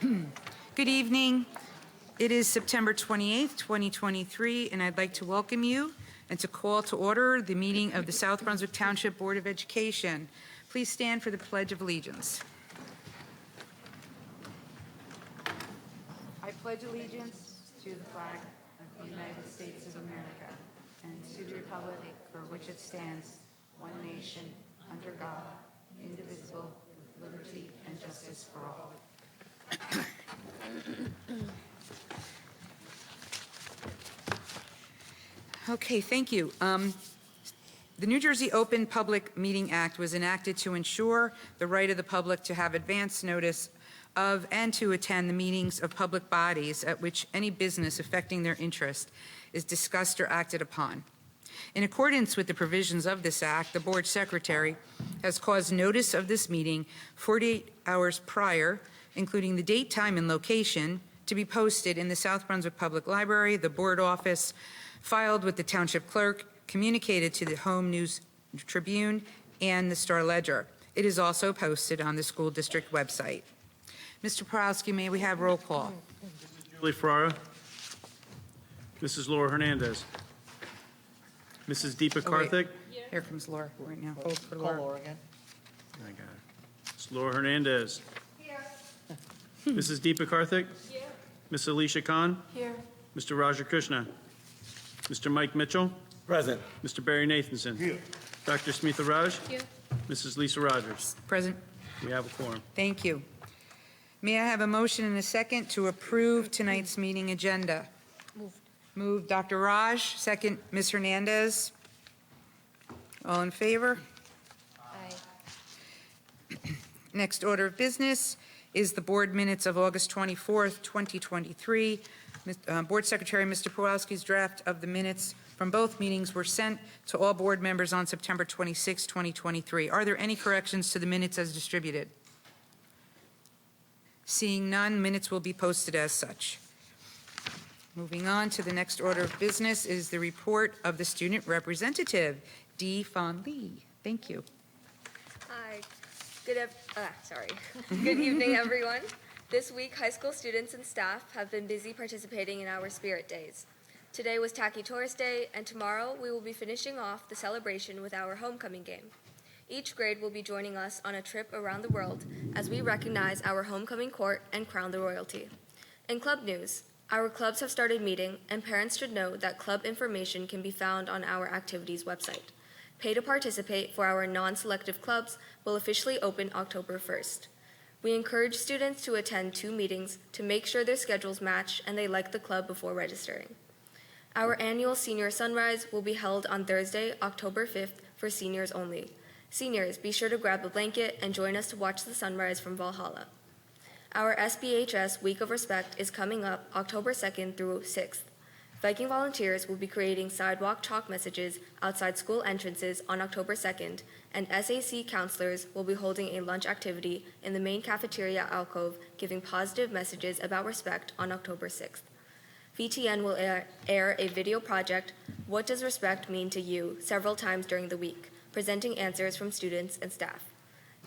Good evening. It is September 28th, 2023, and I'd like to welcome you and to call to order the meeting of the South Brunswick Township Board of Education. Please stand for the Pledge of Allegiance. I pledge allegiance to the flag of the United States of America and to the republic for which it stands, one nation, under God, indivisible, with liberty and justice for all. Okay, thank you. The New Jersey Open Public Meeting Act was enacted to ensure the right of the public to have advance notice of and to attend the meetings of public bodies at which any business affecting their interest is discussed or acted upon. In accordance with the provisions of this act, the board secretary has caused notice of this meeting 48 hours prior, including the date, time, and location, to be posted in the South Brunswick Public Library, the board office, filed with the township clerk, communicated to the Home News Tribune, and the Star Ledger. It is also posted on the school district website. Mr. Porowski, may we have roll call? Julie Ferrara. Mrs. Laura Hernandez. Mrs. Deepa Karthik. Here comes Laura right now. Hold for Laura again. I got it. It's Laura Hernandez. Here. Mrs. Deepa Karthik. Here. Miss Alicia Khan. Here. Mr. Raja Krishna. Mr. Mike Mitchell. Present. Mr. Barry Nathanson. Here. Dr. Smitha Raj. Here. Mrs. Lisa Rogers. Present. We have a quorum. Thank you. May I have a motion and a second to approve tonight's meeting agenda? Moved. Moved Dr. Raj, second Ms. Hernandez. All in favor? Aye. Next order of business is the board minutes of August 24th, 2023. Board Secretary Mr. Pawlowski's draft of the minutes from both meetings were sent to all board members on September 26, 2023. Are there any corrections to the minutes as distributed? Seeing none, minutes will be posted as such. Moving on to the next order of business is the report of the student representative, Dee Fon Lee. Thank you. Hi. Good evening, everyone. This week, high school students and staff have been busy participating in our Spirit Days. Today was Tacky Tourist Day, and tomorrow we will be finishing off the celebration with our homecoming game. Each grade will be joining us on a trip around the world as we recognize our homecoming court and crown the royalty. In club news, our clubs have started meeting, and parents should know that club information can be found on our activities website. Pay to participate for our non-selective clubs will officially open October 1st. We encourage students to attend 2 meetings to make sure their schedules match and they like the club before registering. Our annual Senior Sunrise will be held on Thursday, October 5th for seniors only. Seniors, be sure to grab a blanket and join us to watch the sunrise from Valhalla. Our SBHS Week of Respect is coming up October 2nd through 6th. Viking volunteers will be creating sidewalk chalk messages outside school entrances on October 2nd, and SAC counselors will be holding a lunch activity in the main cafeteria alcove giving positive messages about respect on October 6th. VTN will air a video project, What Does Respect Mean to You?, several times during the week, presenting answers from students and staff.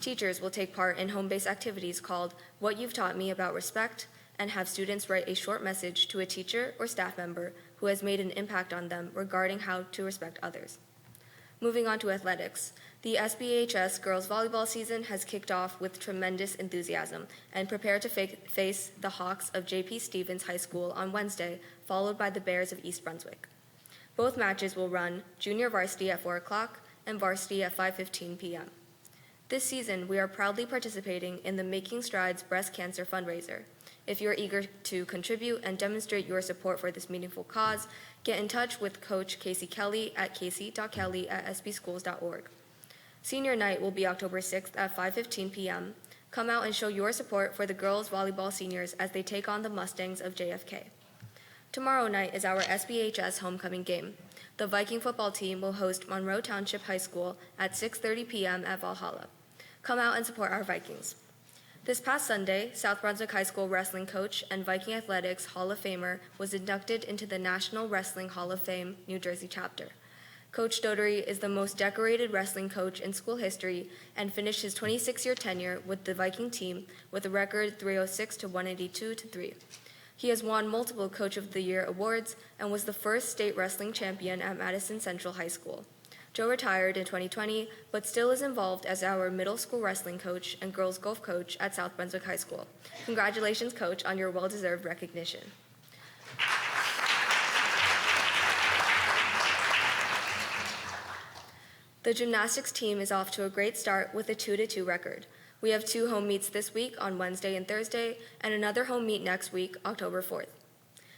Teachers will take part in home-based activities called What You've Taught Me About Respect, and have students write a short message to a teacher or staff member who has made an impact on them regarding how to respect others. Moving on to athletics, the SBHS girls volleyball season has kicked off with tremendous enthusiasm and prepare to face the Hawks of J.P. Stevens High School on Wednesday, followed by the Bears of East Brunswick. Both matches will run junior varsity at 4 o'clock and varsity at 5:15 p.m. This season, we are proudly participating in the Making Strides Breast Cancer fundraiser. If you're eager to contribute and demonstrate your support for this meaningful cause, get in touch with Coach Casey Kelly at casey.kelly@sbschools.org. Senior night will be October 6th at 5:15 p.m. Come out and show your support for the girls volleyball seniors as they take on the Mustangs of JFK. Tomorrow night is our SBHS homecoming game. The Viking football team will host Monroe Township High School at 6:30 p.m. at Valhalla. Come out and support our Vikings. This past Sunday, South Brunswick High School wrestling coach and Viking Athletics Hall of Famer was inducted into the National Wrestling Hall of Fame New Jersey chapter. Coach Dotery is the most decorated wrestling coach in school history and finished his 26-year tenure with the Viking team with a record 306 to 182 to 3. He has won multiple Coach of the Year awards and was the first state wrestling champion at Madison Central High School. Joe retired in 2020, but still is involved as our middle school wrestling coach and girls golf coach at South Brunswick High School. Congratulations, Coach, on your well-deserved recognition. The gymnastics team is off to a great start with a 2-2 record. We have 2 home meets this week on Wednesday and Thursday, and another home meet next week, October 4th.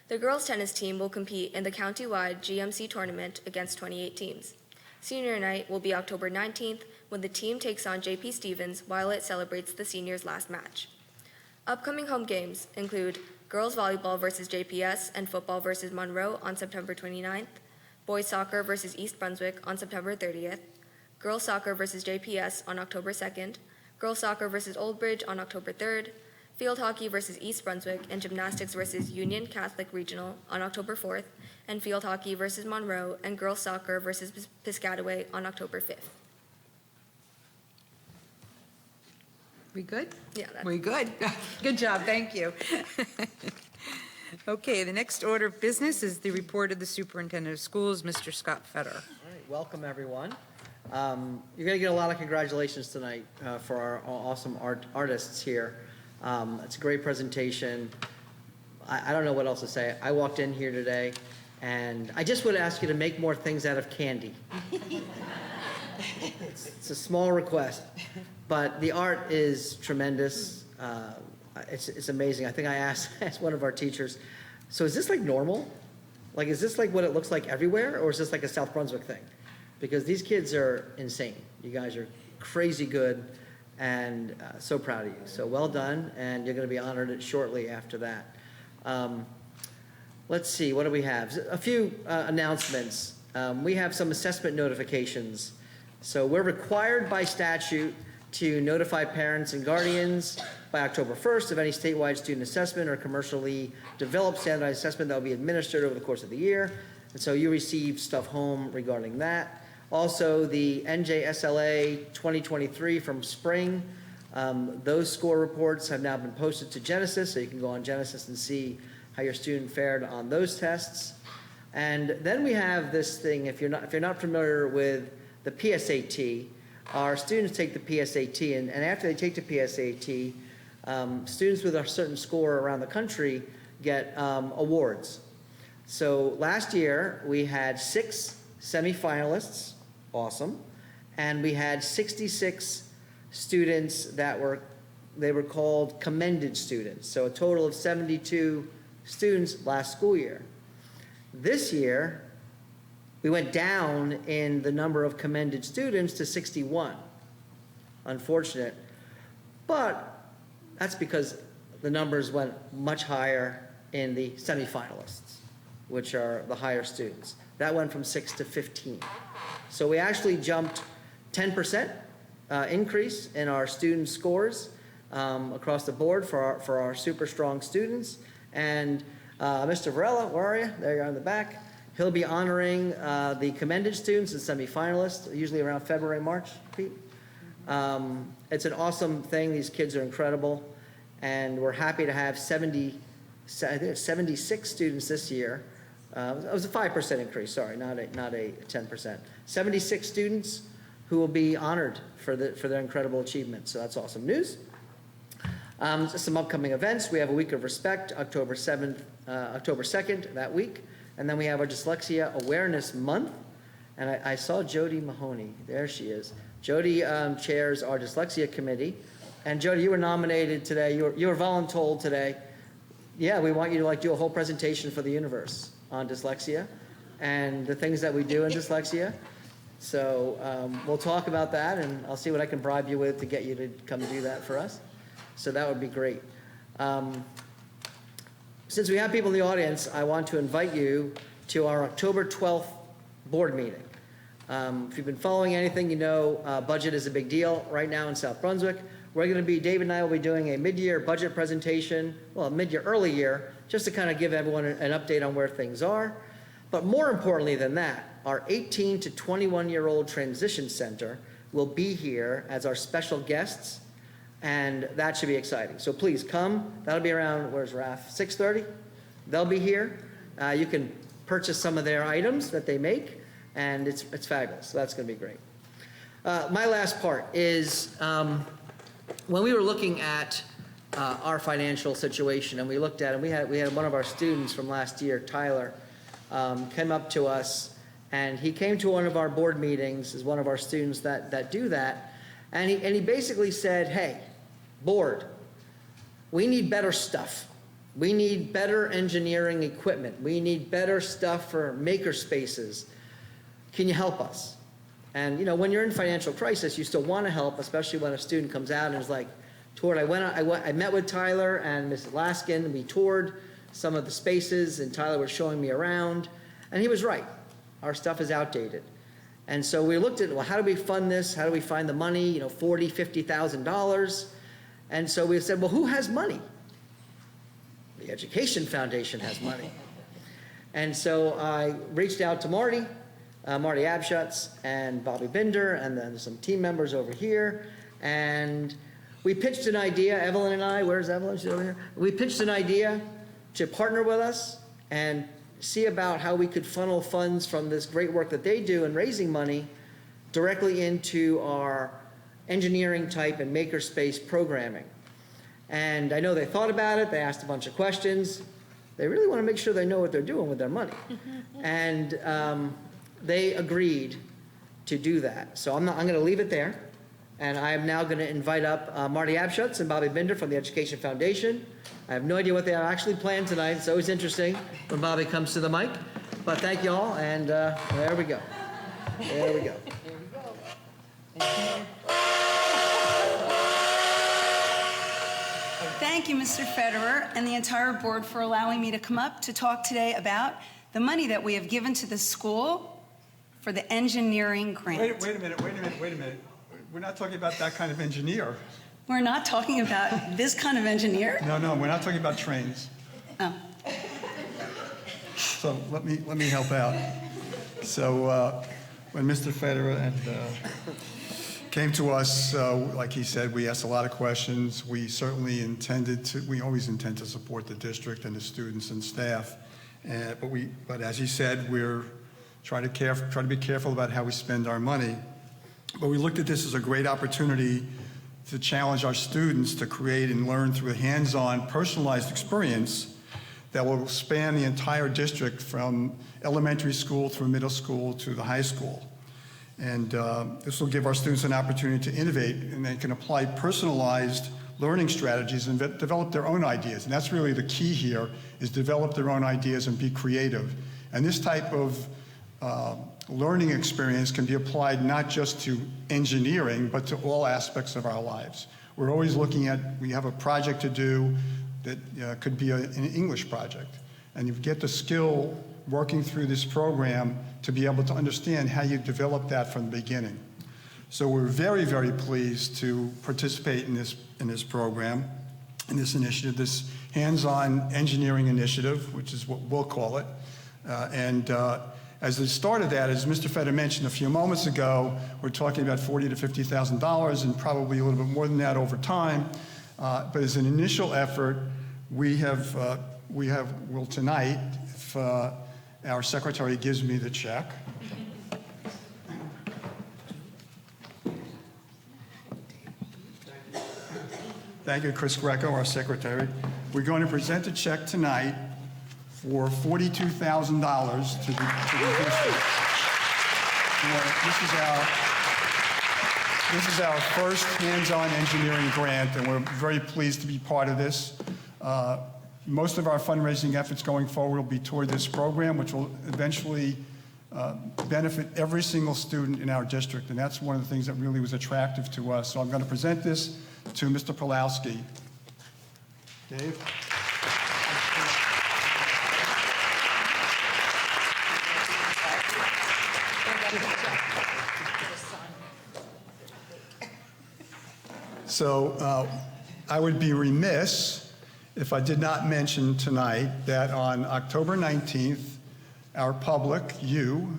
The girls' tennis team will compete in the county-wide GMC tournament against 28 teams. Senior night will be October 19th when the team takes on JP Stevens while it celebrates the seniors' last match. Upcoming home games include girls volleyball versus JPS and football versus Monroe on September 29th, boys soccer versus East Brunswick on September 30th, girls soccer versus JPS on October 2nd, girls soccer versus Old Bridge on October 3rd, field hockey versus East Brunswick, and gymnastics versus Union Catholic Regional on October 4th, and field hockey versus Monroe, and girls soccer versus Piscataway on October 5th. We good? Yeah, that's We good? Good job, thank you. Okay, the next order of business is the report of the superintendent of schools, Mr. Scott Fetter. All right, welcome everyone. You're going to get a lot of congratulations tonight for our awesome artists here. It's a great presentation. I don't know what else to say. I walked in here today, and I just would ask you to make more things out of candy. It's a small request, but the art is tremendous. It's amazing. I think I asked one of our teachers, so is this like normal? Like, is this like what it looks like everywhere, or is this like a South Brunswick thing? Because these kids are insane. You guys are crazy good, and so proud of you. So well done, and you're going to be honored shortly after that. Let's see, what do we have? A few announcements. We have some assessment notifications. So we're required by statute to notify parents and guardians by October 1st of any statewide student assessment or commercially developed standardized assessment that will be administered over the course of the year. And so you receive stuff home regarding that. Also, the NJSLA 2023 from spring, those score reports have now been posted to Genesis, so you can go on Genesis and see how your student fared on those tests. And then we have this thing, if you're not familiar with the PSAT, our students take the PSAT, and after they take the PSAT, students with a certain score around the country get awards. So last year, we had 6 semifinalists, awesome, and we had 66 students that were called commended students, so a total of 72 students last school year. This year, we went down in the number of commended students to 61. Unfortunate, but that's because the numbers went much higher in the semifinalists, which are the higher students. That went from 6 to 15. So we actually jumped 10% increase in our student scores across the board for our super strong students. And Mr. Varela, where are you? There you are in the back. He'll be honoring the commended students and semifinalists, usually around February, March, Pete. It's an awesome thing. These kids are incredible. And we're happy to have 76 students this year. It was a 5% increase, sorry, not a 10%. 76 students who will be honored for their incredible achievements. So that's awesome news. Just some upcoming events. We have a Week of Respect, October 2nd, that week. And then we have our Dyslexia Awareness Month. And I saw Jody Mahoney. There she is. Jody chairs our Dyslexia Committee. And Jody, you were nominated today. You were voluntold today. Yeah, we want you to do a whole presentation for the universe on dyslexia and the things that we do in dyslexia. So we'll talk about that, and I'll see what I can bribe you with to get you to come do that for us. So that would be great. Since we have people in the audience, I want to invite you to our October 12th board meeting. If you've been following anything, you know budget is a big deal right now in South Brunswick. We're going to be, Dave and I will be doing a mid-year budget presentation, well, a mid-year, early year, just to kind of give everyone an update on where things are. But more importantly than that, our 18 to 21-year-old transition center will be here as our special guests, and that should be exciting. So please come. That'll be around, where's Raf? 6:30? They'll be here. You can purchase some of their items that they make, and it's fabulous. So that's going to be great. My last part is when we were looking at our financial situation, and we looked at it, we had one of our students from last year, Tyler, came up to us, and he came to one of our board meetings as one of our students that do that, and he basically said, hey, board, we need better stuff. We need better engineering equipment. We need better stuff for maker spaces. Can you help us? And, you know, when you're in financial crisis, you still want to help, especially when a student comes out and is like, toured. I met with Tyler and Mrs. Laskin, and we toured some of the spaces, and Tyler was showing me around, and he was right. Our stuff is outdated. And so we looked at, well, how do we fund this? How do we find the money? You know, $40,000, $50,000. And so we said, well, who has money? The Education Foundation has money. And so I reached out to Marty Abschutz and Bobby Binder, and then some team members over here. And we pitched an idea, Evelyn and I, where's Evelyn? She's over here. We pitched an idea to partner with us and see about how we could funnel funds from this great work that they do in raising money directly into our engineering type and makerspace programming. And I know they thought about it, they asked a bunch of questions. They really want to make sure they know what they're doing with their money. And they agreed to do that. So I'm going to leave it there. And I am now going to invite up Marty Abschutz and Bobby Binder from the Education Foundation. I have no idea what they have actually planned tonight. It's always interesting when Bobby comes to the mic. But thank you all, and there we go. There we go. Thank you, Mr. Federer, and the entire board for allowing me to come up to talk today about the money that we have given to the school for the engineering grant. Wait a minute. We're not talking about that kind of engineer. We're not talking about this kind of engineer? No, we're not talking about trains. Oh. So let me help out. So when Mr. Federer came to us, like he said, we asked a lot of questions. We certainly we always intend to support the district and the students and staff. But as he said, we're trying to be careful about how we spend our money. But we looked at this as a great opportunity to challenge our students to create and learn through a hands-on, personalized experience that will span the entire district from elementary school through middle school to the high school. And this will give our students an opportunity to innovate, and they can apply personalized learning strategies and develop their own ideas. And that's really the key here, is develop their own ideas and be creative. And this type of learning experience can be applied not just to engineering, but to all aspects of our lives. We're always looking at, we have a project to do that could be an English project. And you get the skill working through this program to be able to understand how you develop that from the beginning. So we're very, very pleased to participate in this program, in this initiative, this hands-on engineering initiative, which is what we'll call it. As the start of that, as Mr. Feder mentioned a few moments ago, we're talking about $40,000 to $50,000 and probably a little bit more than that over time. But as an initial effort, well, tonight, if our secretary gives me the check. Thank you, Chris Greco, our secretary. We're going to present a check tonight for $42,000 to the district. This is our first hands-on engineering grant, and we're very pleased to be part of this. Most of our fundraising efforts going forward will be toward this program, which will eventually benefit every single student in our district, and that's one of the things that really was attractive to us. So I'm going to present this to Mr. Pulowski. Dave? So I would be remiss if I did not mention tonight that on October 19th, our public, you,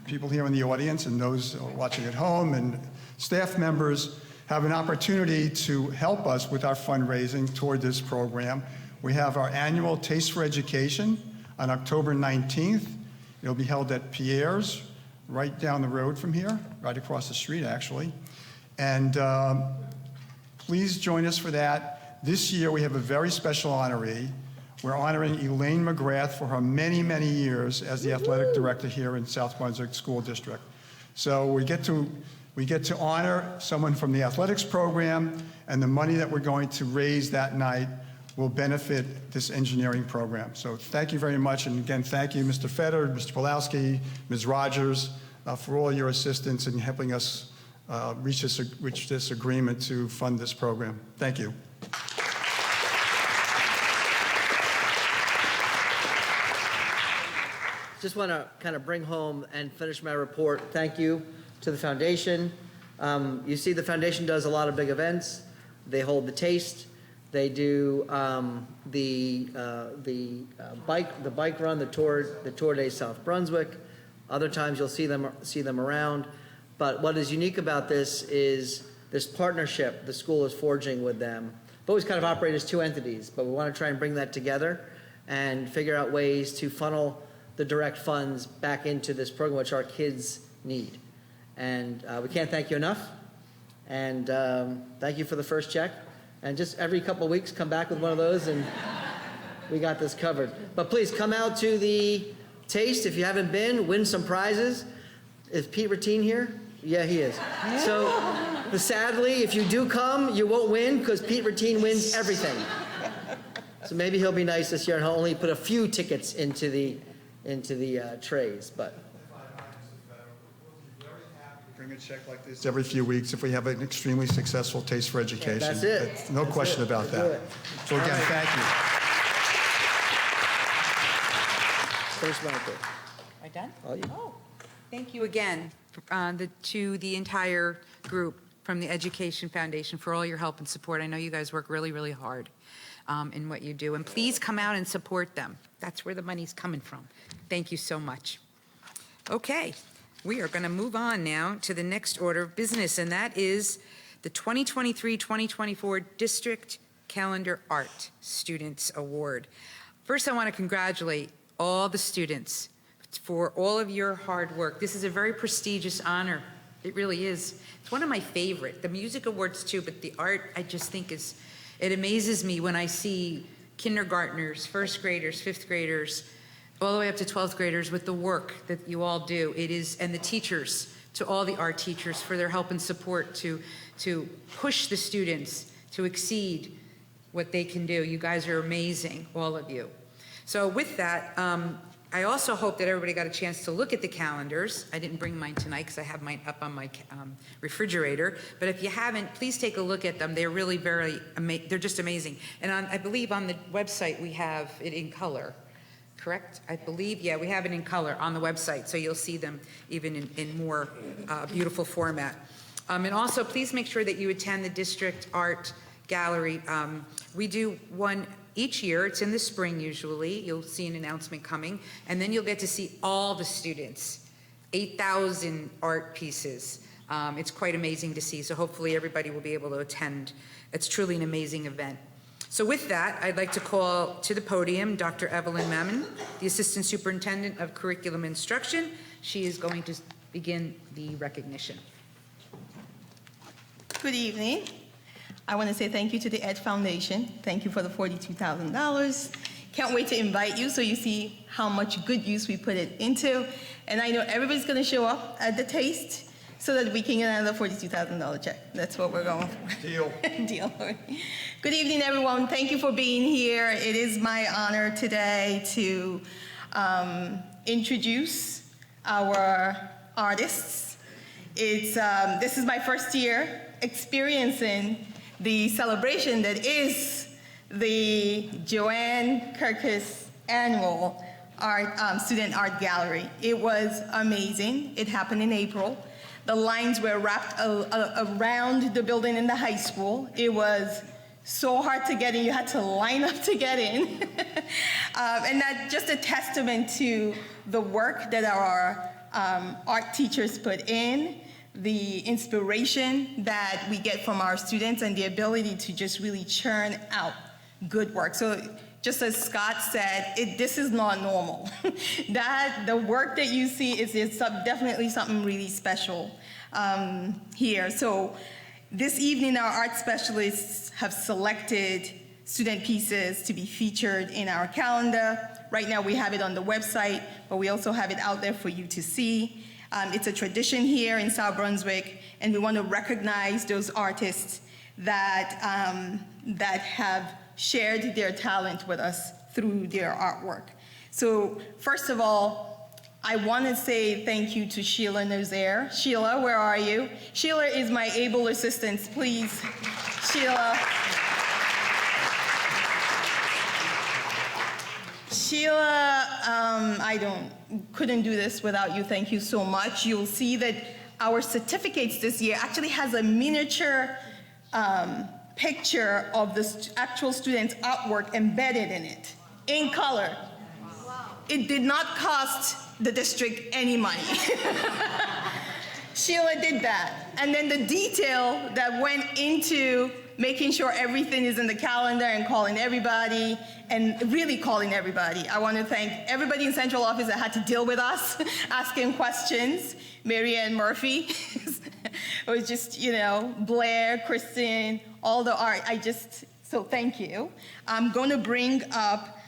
people here in the audience and those watching at home and staff members have an opportunity to help us with our fundraising toward this program. We have our annual Taste for Education on October 19th. It'll be held at Pierre's, right down the road from here, right across the street, actually. And please join us for that. This year, we have a very special honoree. We're honoring Elaine McGrath for her many, many years as the athletic director here in South Brunswick School District. So we get to honor someone from the athletics program, and the money that we're going to raise that night will benefit this engineering program. So thank you very much, and again, thank you, Mr. Feder, Mr. Pulowski, Ms. Rogers, for all your assistance in helping us reach this agreement to fund this program. Thank you. Just want to kind of bring home and finish my report. Thank you to the foundation. You see the foundation does a lot of big events. They hold the Taste. They do the bike run, the Tour de South Brunswick. Other times you'll see them around. But what is unique about this is this partnership the school is forging with them. We've always kind of operated as two entities, but we want to try and bring that together and figure out ways to funnel the direct funds back into this program, which our kids need. And we can't thank you enough. And thank you for the first check. And just every couple of weeks, come back with one of those, and we got this covered. But please come out to the Taste if you haven't been. Win some prizes. Is Pete Ratine here? Yeah, he is. So, but sadly, if you do come, you won't win because Pete Ratine wins everything. So maybe he'll be nice this year and he'll only put a few tickets into the trays. But Bring a check like this every few weeks if we have an extremely successful Taste for Education. that's it. No question about We'll do that. it. So again, All right. thank you. Finish my report. Am I done? All you. Oh, thank you again to the entire group from the Education Foundation for all your help and support. I know you guys work really, really hard in what you do. And please come out and support them. That's where the money's coming from. Thank you so much. Okay, we are going to move on now to the next order of business, and that is the 2023-2024 District Calendar Art Students Award. First, I want to congratulate all the students for all of your hard work. This is a very prestigious honor. It really is. It's one of my favorite. The music awards too, but the art I just think is, it amazes me when I see kindergartners, first graders, fifth graders, all the way up to 12th graders with the work that you all do. It is, and the teachers, to all the art teachers for their help and support to push the students to exceed what they can do. You guys are amazing, all of you. So with that, I also hope that everybody got a chance to look at the calendars. I didn't bring mine tonight because I have mine up on my refrigerator. But if you haven't, please take a look at them. They're really they're just amazing. And I believe on the website we have it in color, correct? I believe, yeah, we have it in color on the website. So you'll see them even in more beautiful format. And also, please make sure that you attend the District Art Gallery. We do one each year. It's in the spring usually. You'll see an announcement coming, and then you'll get to see all the students, 8,000 art pieces. It's quite amazing to see, so hopefully everybody will be able to attend. It's truly an amazing event. So with that, I'd like to call to the podium Dr. Evelyn Mammon, the Assistant Superintendent of Curriculum Instruction. She is going to begin the recognition. Good evening. I want to say thank you to the Ed Foundation. Thank you for the $42,000. Can't wait to invite you so you see how much good use we put it into. And I know everybody's going to show up at the Taste so that we can get another $42,000 check. That's what we're going for. Deal. Deal. Good evening, everyone. Thank you for being here. It is my honor today to introduce our artists. This is my first year experiencing the celebration that is the Joanne Kirkus Annual Student Art Gallery. It was amazing. It happened in April. The lines were wrapped around the building in the high school. It was so hard to get in. You had to line up to get in. And that's just a testament to the work that our art teachers put in, the inspiration that we get from our students, and the ability to just really churn out good work. So just as Scott said, this is not normal. The work that you see is definitely something really special here. So this evening, our art specialists have selected student pieces to be featured in our calendar. Right now, we have it on the website, but we also have it out there for you to see. It's a tradition here in South Brunswick, and we want to recognize those artists that have shared their talent with us through their artwork. So first of all, I want to say thank you to Sheila Nazaire. Sheila, where are you? Sheila is my able assistant, please. Sheila. Sheila, couldn't do this without you. Thank you so much. You'll see that our certificates this year actually has a miniature picture of the actual student's artwork embedded in it, in color. Wow. It did not cost the district any money. Sheila did that. And then the detail that went into making sure everything is in the calendar and calling everybody, and really calling everybody. I want to thank everybody in central office that had to deal with us, asking questions. Mary Ann Murphy, it was just, Blair, Kristen, all the art. So thank you. I'm going to bring up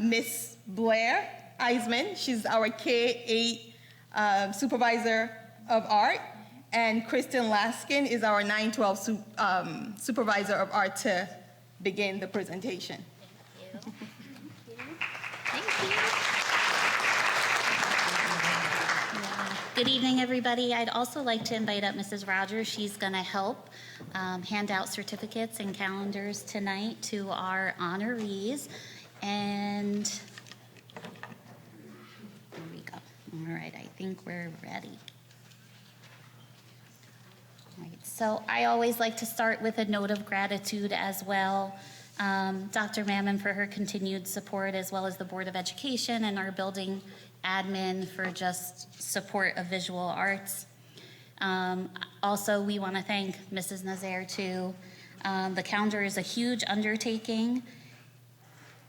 Miss Blair Eisman. She's our K-8 supervisor of art. And Kristen Laskin is our 912 supervisor of art to begin the presentation. Thank you. Thank you. Good evening, everybody. I'd also like to invite up Mrs. Rogers. She's going to help hand out certificates and calendars tonight to our honorees. And there we go. All right, I think we're ready. All right, so I always like to start with a note of gratitude as well. Dr. Mammon for her continued support, as well as the Board of Education and our building admin for just support of visual arts. Also, we want to thank Mrs. Nazaire too. The calendar is a huge undertaking,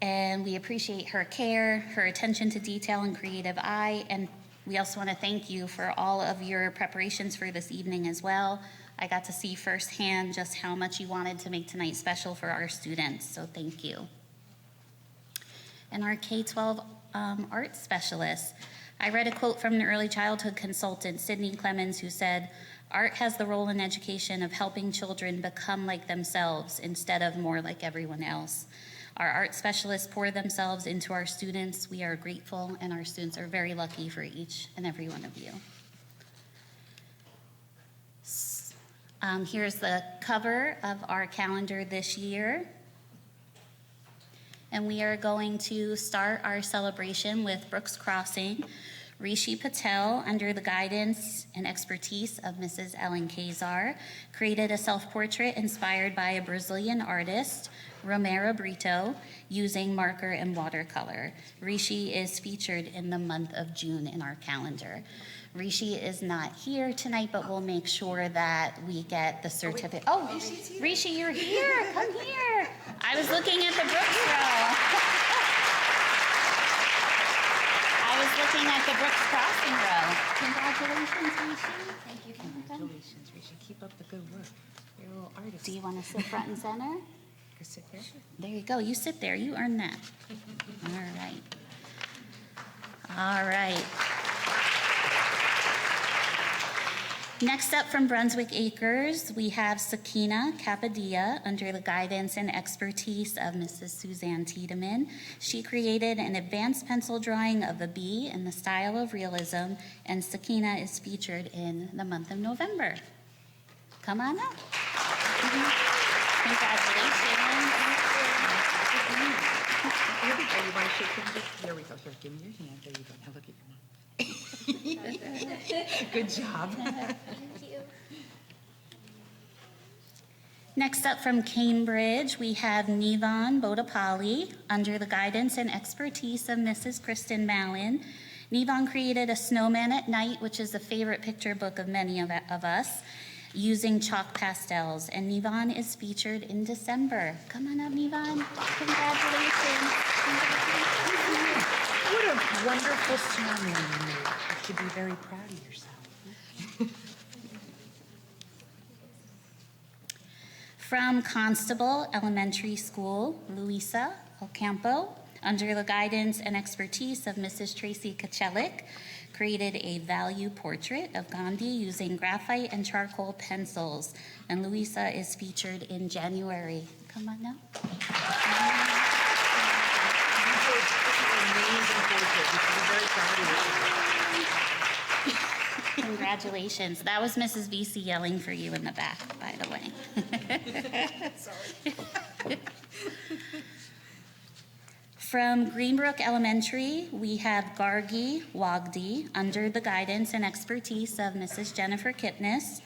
and we appreciate her care, her attention to detail and creative eye, and we also want to thank you for all of your preparations for this evening as well. I got to see firsthand just how much you wanted to make tonight special for our students, so thank you. And our K-12 art specialists. I read a quote from an early childhood consultant, Sydney Clemens, who said, "Art has the role in education of helping children become like themselves instead of more like everyone else." Our art specialists pour themselves into our students. We are grateful, and our students are very lucky for each and every one of you. Here's the cover of our calendar this year. And we are going to start our celebration with Brooks Crossing. Rishi Patel, under the guidance and expertise of Mrs. Ellen Kazar, created a self-portrait inspired by a Brazilian artist, Romero Brito, using marker and watercolor. Rishi is featured in the month of June in our calendar. Rishi is not here tonight, but we'll make sure that we get the certificate. Oh, Rishi, you're here. Come here. I was looking at the Brooks row. I was looking at the Brooks Crossing row. Congratulations, Rishi. Thank you. Congratulations, Rishi. Keep up the good work. You're a little artist. Do you want to sit front and center? Sit there. There you go. You sit there. You earned that. All right. All right. Next up from Brunswick Acres, we have Sakina Capadilla, under the guidance and expertise of Mrs. Suzanne Tiedemann. She created an advanced pencil drawing of a bee in the style of realism, and Sakina is featured in the month of November. Come on up. Congratulations. Here we go. You want to shake hands? Here we go. Here, give me your hand. There you go. Now look at your mom. Good job. Thank you. Next up from Cambridge, we have Nivan Bodapalli, under the guidance and expertise of Mrs. Kristen Mallon. Nivon created a snowman at night, which is a favorite picture book of many of us, using chalk pastels. And Nivon is featured in December. Come on up, Nivon. Congratulations. What a wonderful snowman you made. You should be very proud of yourself. From Constable Elementary School, Luisa Ocampo, under the guidance and expertise of Mrs. Tracy Kachelik, created a value portrait of Gandhi using graphite and charcoal pencils. And Luisa is featured in January. Come on now. Congratulations. That was Mrs. VC yelling for you in the back, by the way. From Greenbrook Elementary, we have Gargi Wagdi, under the guidance and expertise of Mrs. Jennifer Kipnis.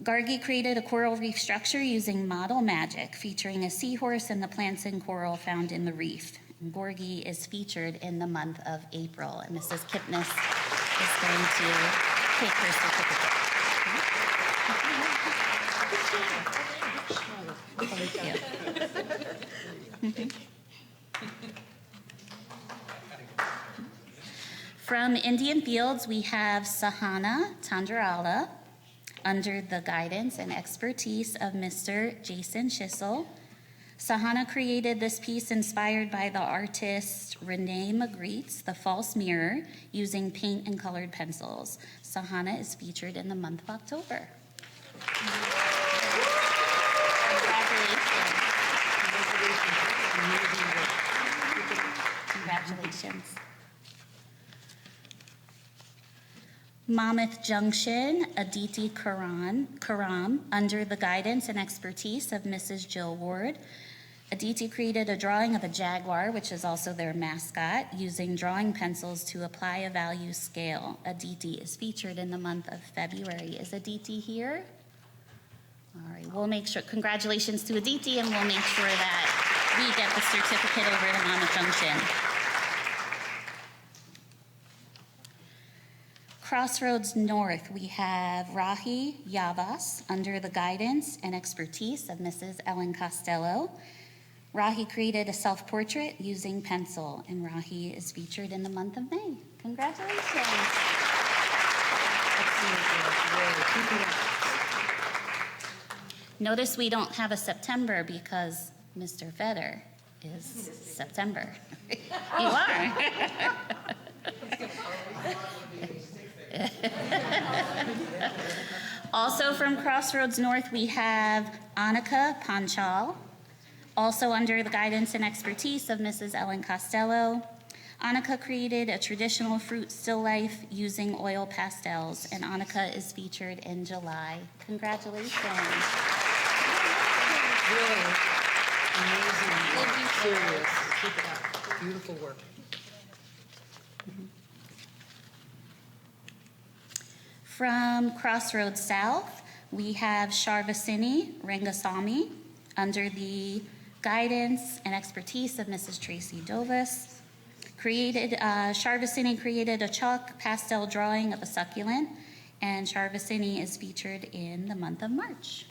Gargi created a coral reef structure using model magic, featuring a seahorse and the plants and coral found in the reef. And Gorgi is featured in the month of April, and Mrs. Kipnis is going to take her certificate. Thank you. From Indian Fields, we have Sahana Tandrala, under the guidance and expertise of Mr. Jason Schissel. Sahana created this piece inspired by the artist Renee Magritte's The False Mirror, using paint and colored pencils. Sahana is featured in the month of October. Congratulations. Monmouth Junction, Aditi Karam, under the guidance and expertise of Mrs. Jill Ward. Aditi created a drawing of a jaguar, which is also their mascot, using drawing pencils to apply a value scale. Aditi is featured in the month of February. Is Aditi here? All right, we'll make sure, congratulations to Aditi, and we'll make sure that we get the certificate over to Monmouth Junction. Crossroads North, we have Rahi Yavas, under the guidance and expertise of Mrs. Ellen Costello. Rahi created a self-portrait using pencil, and Rahi is featured in the month of May. Congratulations. Notice we don't have a September because Mr. Vedder is September. You are. Also from Crossroads North, we have Annika Panchal, also under the guidance and expertise of Mrs. Ellen Costello. Annika created a traditional fruit still life using oil pastels, and Annika is featured in July. Congratulations. Really amazing. Thank you. Serious. Keep it up. Beautiful work. From Crossroads South, we have Sharvasini Rangasamy, under the guidance and expertise of Mrs. Tracy Dovas. Sharvasini created a chalk pastel drawing of a succulent, and Sharvasini is featured in the month of March.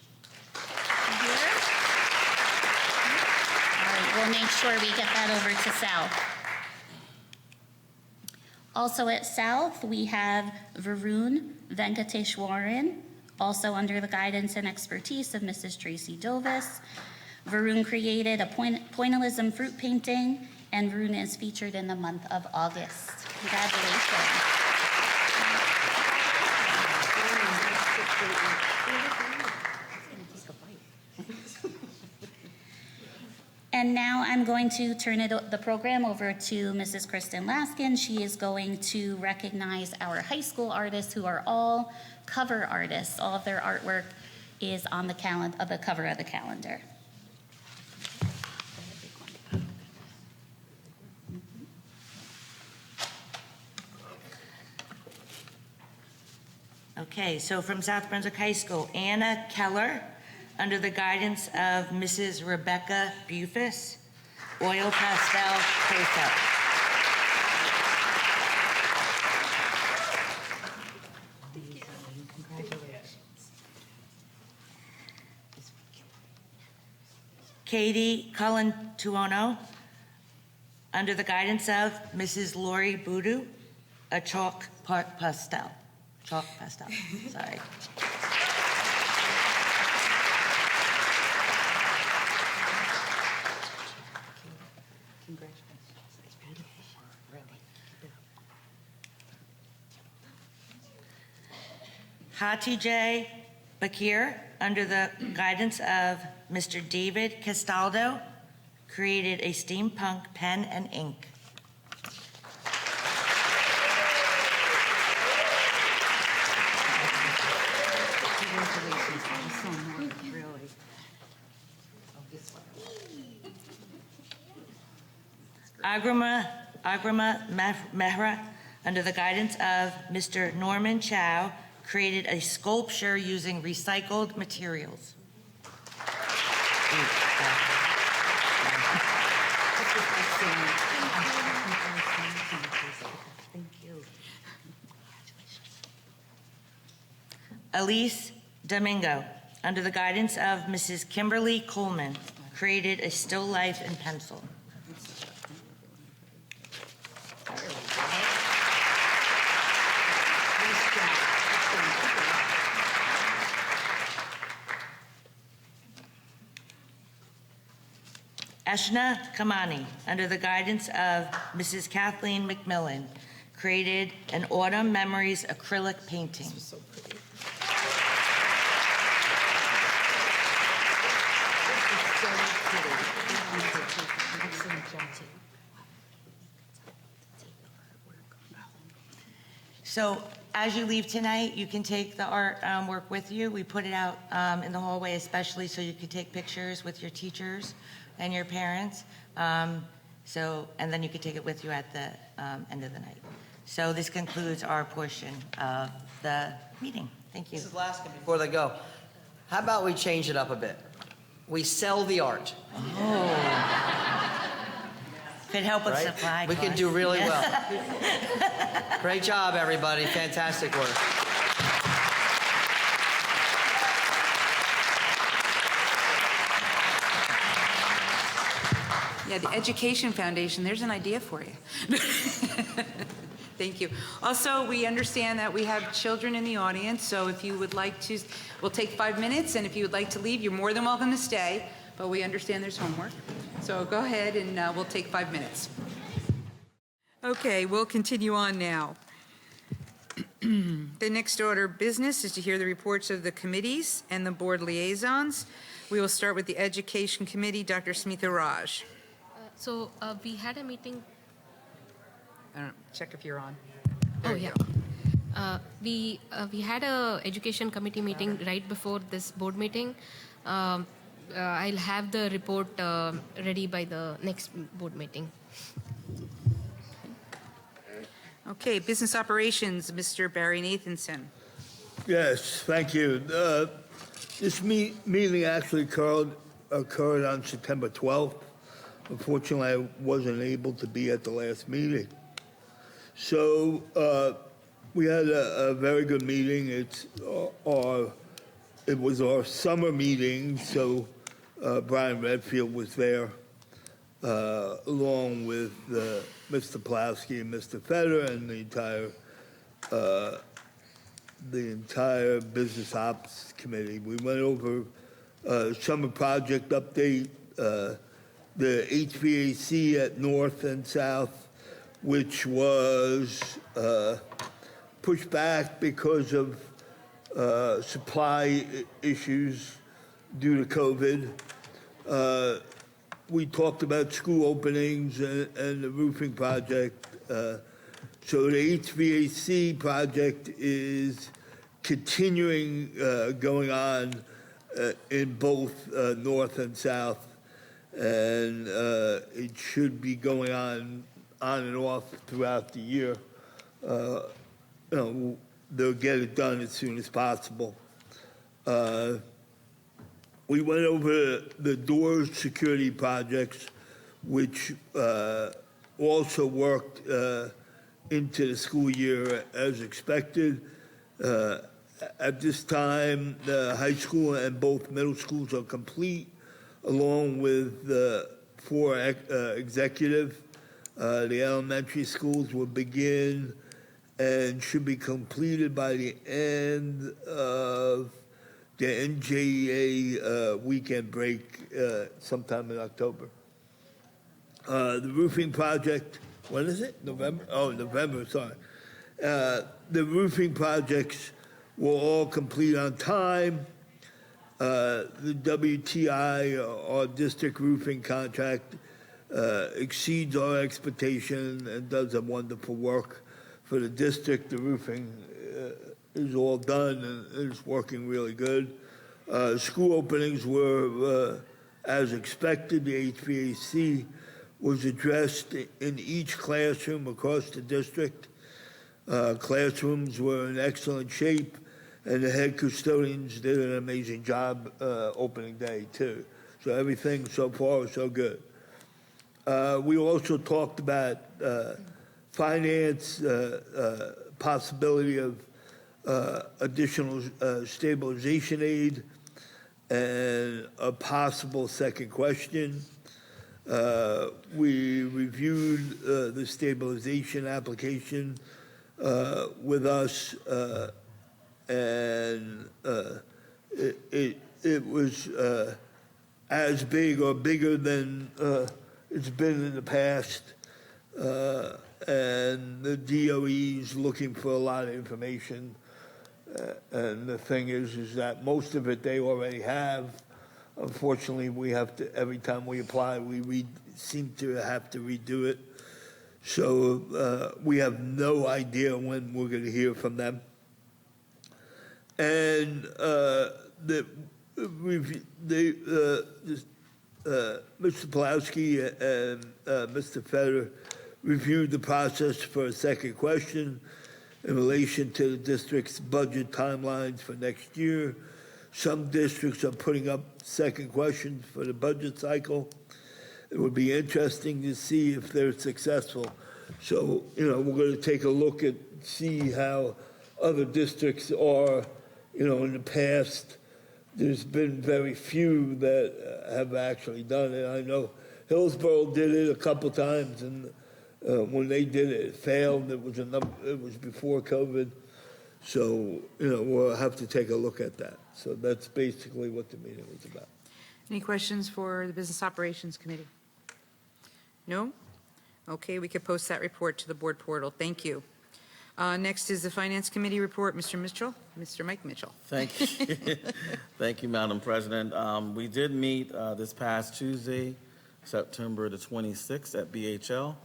Here. All right, we'll make sure we get that over to South. Also at South, we have Varun Venkateshwaran, also under the guidance and expertise of Mrs. Tracy Dovas. Varun created a pointillism fruit painting, and Varun is featured in the month of August. Congratulations. And now I'm going to turn the program over to Mrs. Kristen Laskin. She is going to recognize our high school artists who are all cover artists. All of their artwork is on the cover of the calendar. Okay, so from South Brunswick High School, Anna Keller, under the guidance of Mrs. Rebecca Bufus, oil pastel close-up. Katie Cullen-Tuono, under the guidance of Mrs. Lori Boodoo, a chalk pastel. Chalk pastel, sorry. Hatice Bakir, under the guidance of Mr. David Castaldo, created a steampunk pen and ink. Agrima Mehra, under the guidance of Mr. Norman Chow, created a sculpture using recycled materials. Elise Domingo, under the guidance of Mrs. Kimberly Coleman, created a still life in pencil. Eshna Kamani, under the guidance of Mrs. Kathleen McMillan, created an Autumn Memories acrylic painting. So as you leave tonight, you can take the art work with you. We put it out in the hallway especially so you can take pictures with your teachers and your parents. And then you can take it with you at the end of the night. So this concludes our portion of the meeting. Thank you. Mrs. Laskin, before they go, how about we change it up a bit? We sell the art. Could help with Right? supply We could costs. do really well. Great job, everybody. Fantastic work. Yeah, the Education Foundation, there's an idea for you. Thank you. Also, we understand that we have children in the audience, so if you would like to, we'll take 5 minutes, and if you would like to leave, you're more than welcome to stay, but we understand there's homework. So go ahead, and we'll take 5 minutes. Okay, we'll continue on now. The next order of business is to hear the reports of the committees and the board liaisons. We will start with the Education Committee, Dr. Smita Raj. So we had a meeting. I don't know, check if you're on. Oh There you yeah. go. We had a education committee meeting right before this board meeting. I'll have the report ready by the next board meeting. Okay, Business Operations, Mr. Barry Nathanson. Yes, thank you. This meeting actually occurred on September 12th. Unfortunately, I wasn't able to be at the last meeting. So we had a very good meeting. It was our summer meeting, so Brian Redfield was there, along with Mr. Pulaski and Mr. Feder and the entire Business Ops Committee. We went over summer project update, the HVAC at North and South, which was pushed back because of supply issues due to COVID. We talked about school openings and the roofing project. So the HVAC project is continuing going on in both North and South, and it should be going on and off throughout the year. They'll get it done as soon as possible. We went over the doors security projects, which also worked into the school year as expected. At this time, the high school and both middle schools are complete. along with 4 executive. The elementary schools will begin and should be completed by the end of the NJEA weekend break sometime in October. The roofing project, when is it? November? Oh, November, sorry. The roofing projects will all complete on time. The WTI, our district roofing contract, exceeds our expectation and does a wonderful work for the district. The roofing is all done and is working really good. School openings were as expected. The HVAC was addressed in each classroom across the district. Classrooms were in excellent shape, and the head custodians did an amazing job opening day too. So everything so far so good. We also talked about finance, possibility of additional stabilization aid, and a possible second question. We reviewed the stabilization application with us, and it was as big or bigger than it's been in the past, and the DOE is looking for a lot of information. And the thing is that most of it they already have. Unfortunately, we have to, every time we apply, we seem to have to redo it. So we have no idea when we're going to hear from them. And Mr. Pulowski and Mr. Feder reviewed the process for a second question in relation to the district's budget timelines for next year. Some districts are putting up second questions for the budget cycle. It would be interesting to see if they're successful. So, we're going to take a look at, see how other districts are. In the past, there's been very few that have actually done it. I know Hillsborough did it a couple times, and when they did it, it failed. It was before COVID. So, we'll have to take a look at that. So that's basically what the meeting was about. Any questions for the Business Operations Committee? No? Okay, we could post that report to the board portal. Thank you. Next is the Finance Committee report. Mr. Mitchell, Mr. Mike Mitchell. Thank you. Thank you, Madam President. We did meet this past Tuesday, September the 26th at BHL.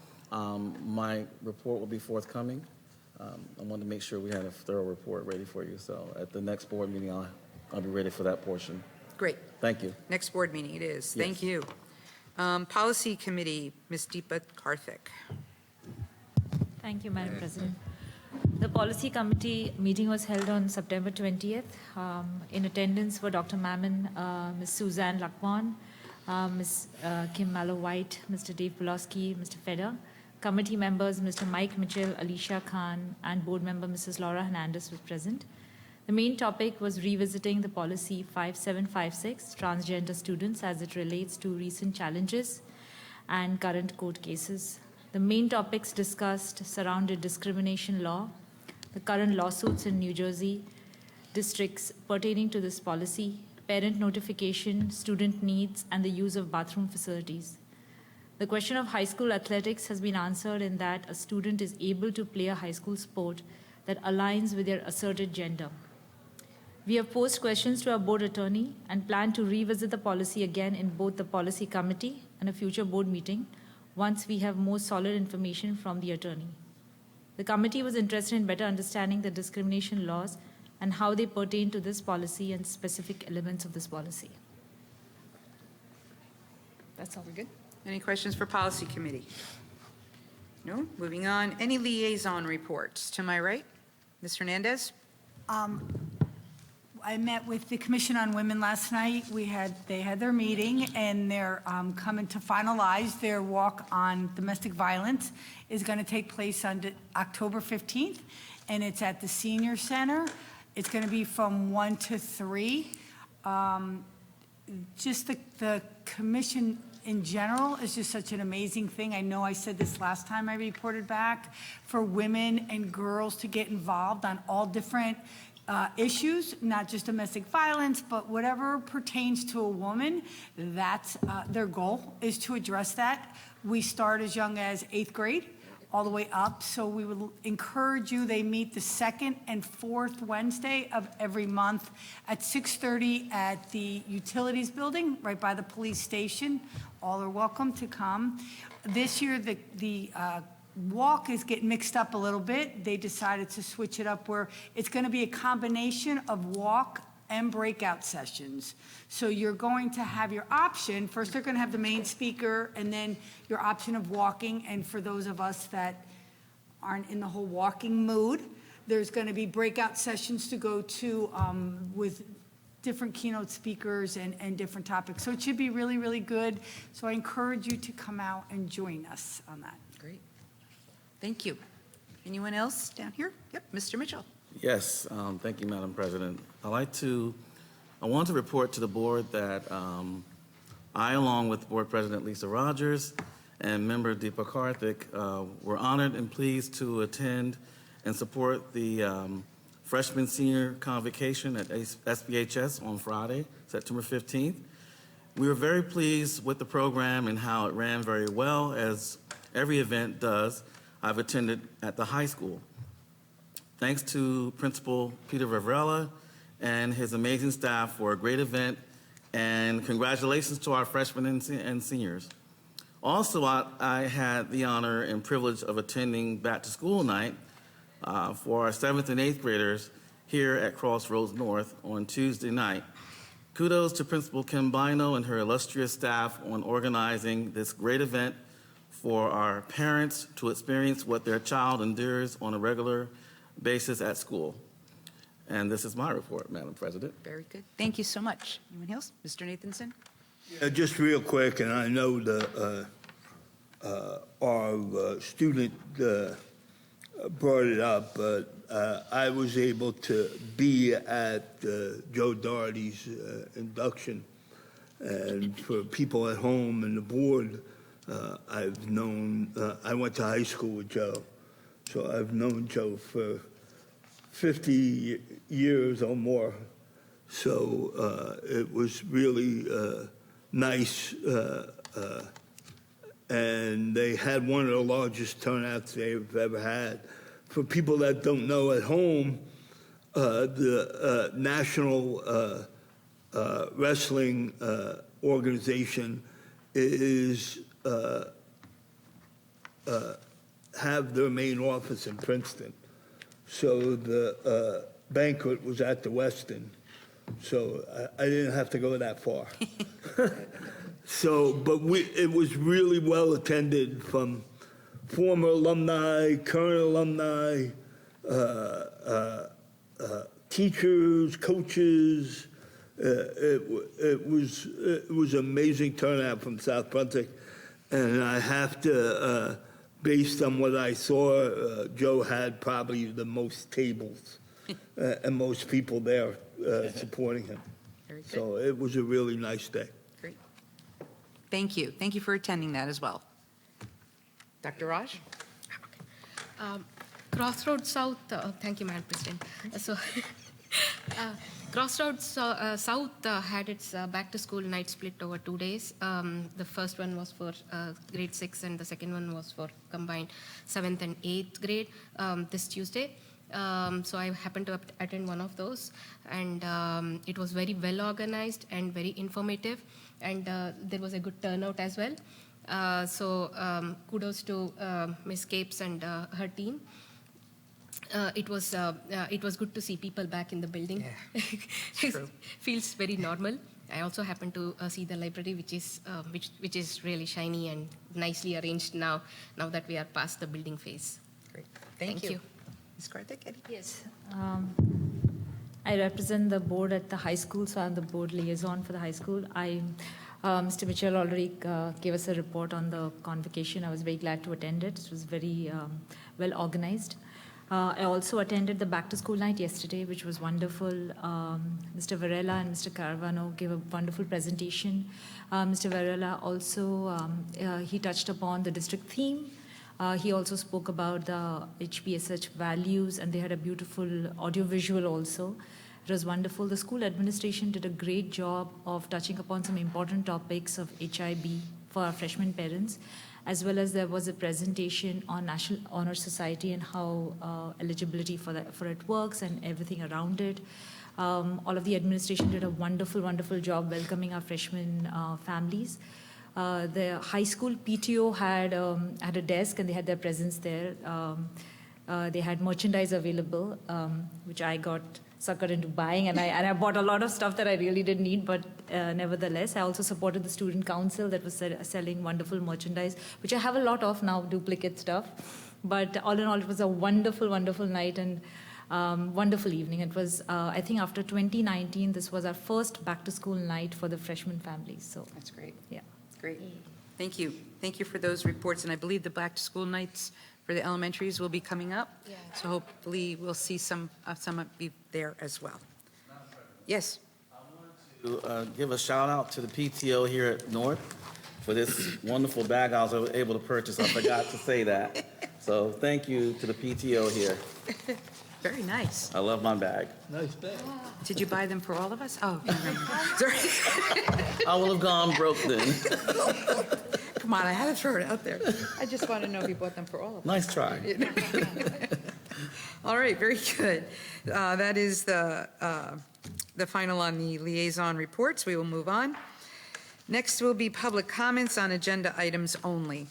My report will be forthcoming. I wanted to make sure we had a thorough report ready for you. So at the next board meeting, I'll be ready for that portion. Great. Thank you. Next board meeting it is. Yes. Thank you. Policy Committee, Ms. Deepa Karthik. Thank you, Madam President. The Policy Committee meeting was held on September 20th. In attendance were Dr. Mammon, Ms. Suzanne Lakwan, Ms. Kim Mallow-White, Mr. Dave Pulowski, Mr. Feder. Committee members Mr. Mike Mitchell, Alicia Khan, and board member Mrs. Laura Hernandez was present. The main topic was revisiting the policy 5756, transgender students, as it relates to recent challenges and current court cases. The main topics discussed surrounded discrimination law, the current lawsuits in New Jersey districts pertaining to this policy, parent notification, student needs, and the use of bathroom facilities. The question of high school athletics has been answered in that a student is able to play a high school sport that aligns with their asserted gender. We have posed questions to our board attorney and plan to revisit the policy again in both the policy committee and a future board meeting once we have more solid information from the attorney. The committee was interested in better understanding the discrimination laws and how they pertain to this policy and specific elements of this policy. That's all. We're good. Any questions for Policy Committee? No? Moving on. Any liaison reports? To my right, Ms. Hernandez. I met with the Commission on Women last night. They had their meeting, and they're coming to finalize their walk on domestic violence. Is going to take place on October 15th, and it's at the Senior Center. It's going to be from 1 to 3. just the commission in general is just such an amazing thing. I know I said this last time I reported back, for women and girls to get involved on all different issues, not just domestic violence, but whatever pertains to a woman. That's their goal, is to address that. We start as young as 8th grade, all the way up. So we would encourage you, they meet the second and fourth Wednesday of every month at 6:30 at the Utilities Building, right by the police station. All are welcome to come. This year, the walk is getting mixed up a little bit. They decided to switch it up where it's going to be a combination of walk and breakout sessions. So you're going to have your option. First, they're going to have the main speaker, and then your option of walking. And for those of us that aren't in the whole walking mood, there's going to be breakout sessions to go to with different keynote speakers and different topics. So it should be really, really good. So I encourage you to come out and join us on that. Great. Thank you. Anyone else down here? Yep, Mr. Mitchell. Yes, thank you, Madam President. I want to report to the board that I, along with Board President Lisa Rogers and member Deepa Karthik, were honored and pleased to attend and support the freshman senior convocation at SBHS on Friday, September 15th. We were very pleased with the program and how it ran very well, as every event does. I've attended at the high school. Thanks to Principal Peter Vivarella and his amazing staff for a great event, and congratulations to our freshmen and seniors. Also, I had the honor and privilege of attending back to school night for our 7th and 8th graders here at Crossroads North on Tuesday night. Kudos to Principal Kim Bino and her illustrious staff on organizing this great event for our parents to experience what their child endures on a regular basis at school. And this is my report, Madam President. Very good. Thank you so much. Anyone else? Mr. Nathanson? Just real quick, and I know our student brought it up, but I was able to be at Joe Doherty's induction. And for people at home and the board, I've known, I went to high school with Joe. So I've known Joe for 50 years or more. So it was really nice. And they had one of the largest turnouts they've ever had. For people that don't know at home, the National Wrestling Organization is have their main office in Princeton. So the banquet was at the Westin. So I didn't have to go that far. So, but it was really well attended from former alumni, current alumni, teachers, coaches. It was amazing turnout from South Brunswick. And I have to, based on what I saw, Joe had probably the most tables and most people there supporting him. Very good. So it was a really nice day. Great. Thank you. Thank you for attending that as well. Dr. Raj? Crossroads South, thank you, Madam President. Crossroads South had its back to school night split over 2 days. The first one was for grade 6 and the second one was for combined 7th and 8th grade this Tuesday. So I happened to attend one of those, and it was very well organized and very informative, and there was a good turnout as well. So kudos to Ms. Capes and her team. It was good to see people back in the building. Yeah, it's true. Feels very normal. I also happened to see the library, which is really shiny and nicely arranged now that we are past the building phase. Great. Thank you. Ms. Karthik? Yes. I represent the board at the high school, so I'm the board liaison for the high school. Mr. Mitchell already gave us a report on the convocation. I was very glad to attend it. It was very well organized. I also attended the back to school night yesterday, which was wonderful. Mr. Varela and Mr. Caravano gave a wonderful presentation. Mr. Varela also, he touched upon the district theme. He also spoke about the HPSH values, and they had a beautiful audiovisual also. It was wonderful. The school administration did a great job of touching upon some important topics of HIB for our freshman parents, as well as there was a presentation on National Honor Society and how eligibility for it works and everything around it. All of the administration did a wonderful, wonderful job welcoming our freshman families. The high school PTO had a desk and they had their presence there. They had merchandise available, which I got suckered into buying, and I bought a lot of stuff that I really didn't need, but nevertheless, I also supported the student council that was selling wonderful merchandise, which I have a lot of now, duplicate stuff. But all in all, it was a wonderful, wonderful night and wonderful evening. It was, I think after 2019, this was our first back to school night for the freshman families. So That's great. yeah. Great. Thank you. Thank you for those reports. And I believe the back to school nights for the elementaries will be coming up. Yeah. So hopefully we'll see some of you there as well. Yes. To give a shout out to the PTO here at North for this wonderful bag I was able to purchase. I forgot to say that. So thank you to the PTO here. Very nice. I love my bag. Nice bag. Did you buy them for all of us? Oh, sorry. I will have gone broke then. Come on, I had to throw it out there. I just want to know if you bought them for all of us. Nice try. All right, very good. That is the final on the liaison reports. We will move on. Next will be public comments on agenda items only.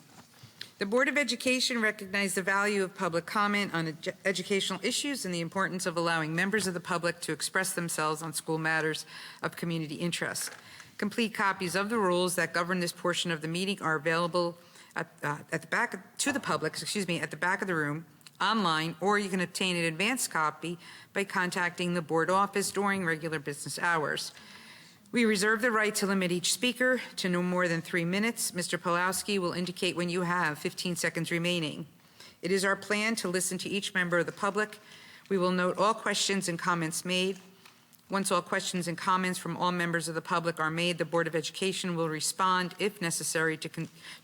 The Board of Education recognized the value of public comment on educational issues and the importance of allowing members of the public to express themselves on school matters of community interest. Complete copies of the rules that govern this portion of the meeting are available at the back to the public, at the back of the room, online, or you can obtain an advanced copy by contacting the board office during regular business hours. We reserve the right to limit each speaker to no more than 3 minutes. Mr. Pulowski will indicate when you have 15 seconds remaining. It is our plan to listen to each member of the public. We will note all questions and comments made. Once all questions and comments from all members of the public are made, the Board of Education will respond, if necessary, to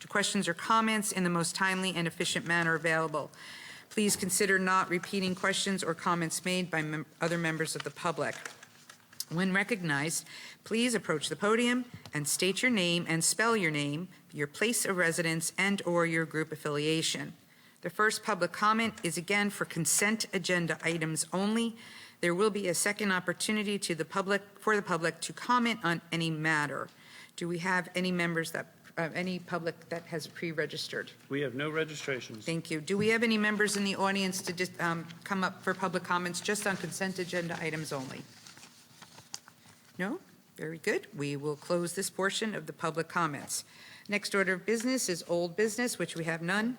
questions or comments in the most timely and efficient manner available. Please consider not repeating questions or comments made by other members of the public. When recognized, please approach the podium and state your name and spell your name, your place of residence, and/or your group affiliation. The first public comment is again for consent agenda items only. There will be a second opportunity for the public to comment on any matter. Do we have any members any public that has pre-registered? We have no registrations. Thank you. Do we have any members in the audience to just come up for public comments just on consent agenda items only? No? Very good. We will close this portion of the public comments. Next order of business is old business, which we have none.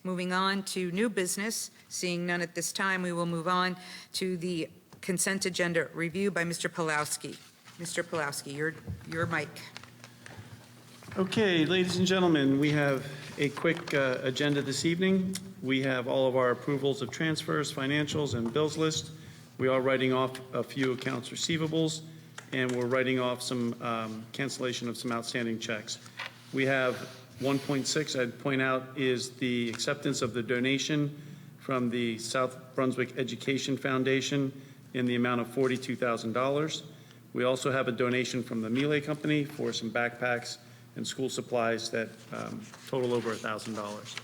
Moving on to new business, seeing none at this time, we will move on to the consent agenda review by Mr. Pulowski. Mr. Pulowski, your mic. Okay, ladies and gentlemen, we have a quick agenda this evening. We have all of our approvals of transfers, financials, and bills list. We are writing off a few accounts receivables, and we're writing off some cancellation of some outstanding checks. We have 1.6, I'd point out, is the acceptance of the donation from the South Brunswick Education Foundation in the amount of $42,000. We also have a donation from the Miele Company for some backpacks and school supplies that total over $1,000.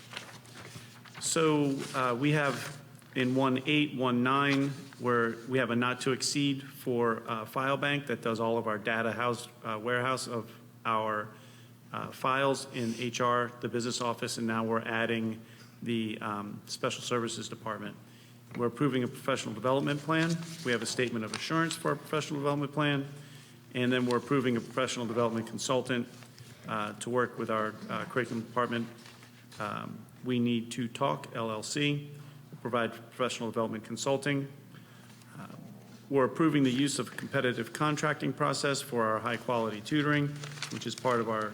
So we have in 1.8, where we have a not to exceed for File Bank that does all of our data warehouse of our files in HR, the business office, and now we're adding the special services department. We're approving a professional development plan. We have a statement of assurance for our professional development plan, and then we're approving a professional development consultant to work with our curriculum department. We Need to Talk, LLC, provide professional development consulting. We're approving the use of a competitive contracting process for our high-quality tutoring, which is part of our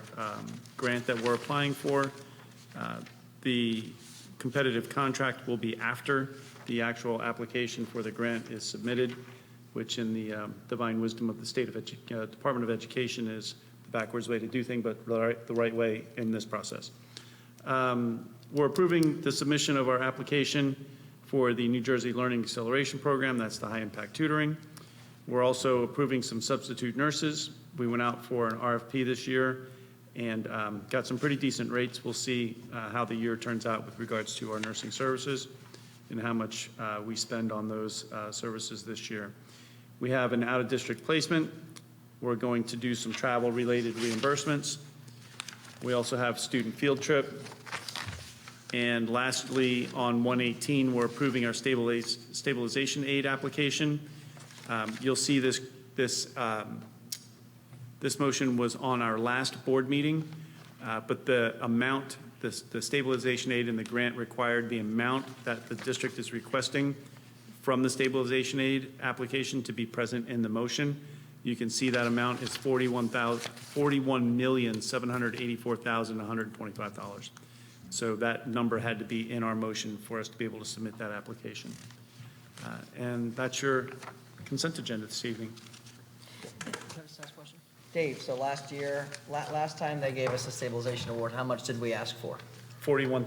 grant that we're applying for. The competitive contract will be after the actual application for the grant is submitted, which in the divine wisdom of the Department of Education is the backwards way to do things, but the right way in this process. We're approving the submission of our application for the New Jersey Learning Acceleration Program. That's the high-impact tutoring. We're also approving some substitute nurses. We went out for an RFP this year and got some pretty decent rates. We'll see how the year turns out with regards to our nursing services and how much we spend on those services this year. We have an out-of-district placement. We're going to do some travel-related reimbursements. We also have student field trip. And lastly, on 118, we're approving our stabilization aid application. You'll see this motion was on our last board meeting, but the amount, the stabilization aid and the grant required, the amount that the district is requesting from the stabilization aid application to be present in the motion. You can see that amount is $41,784,125. So that number had to be in our motion for us to be able to submit that application. And that's your consent agenda this evening. Dave, so last time they gave us a stabilization award, how much did we ask for? $41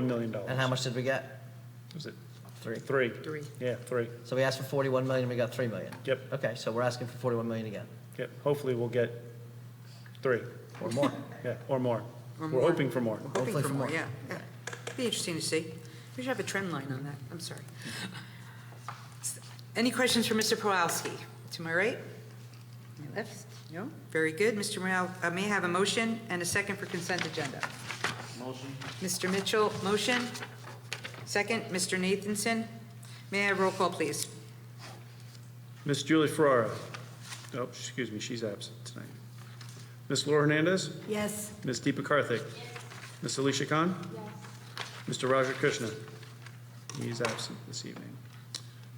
million. And how much did we get? Was it? Three. Yeah, 3. So we asked for 41 million, we got 3 million. Yep. Okay, so we're asking for 41 million again. Yep. Hopefully we'll get 3. Or more. Yeah, or more. Or We're more. hoping for more. We're hoping for more, yeah. Be interesting to see. We should have a trend line on that. I'm sorry. Any questions for Mr. Pawlowski? To my right? My left? No? Very good. Mr. Morel, may I have a motion and a second for consent agenda? Motion. Mr. Mitchell, motion. Second, Mr. Nathanson. May I have roll call, please? Miss Julie Ferrara. Oh, excuse me, she's absent tonight. Miss Laura Hernandez? Yes. Miss Deepa Karthik? Miss Alicia Khan? Yes. Mr. Raja Krishna? He's absent this evening.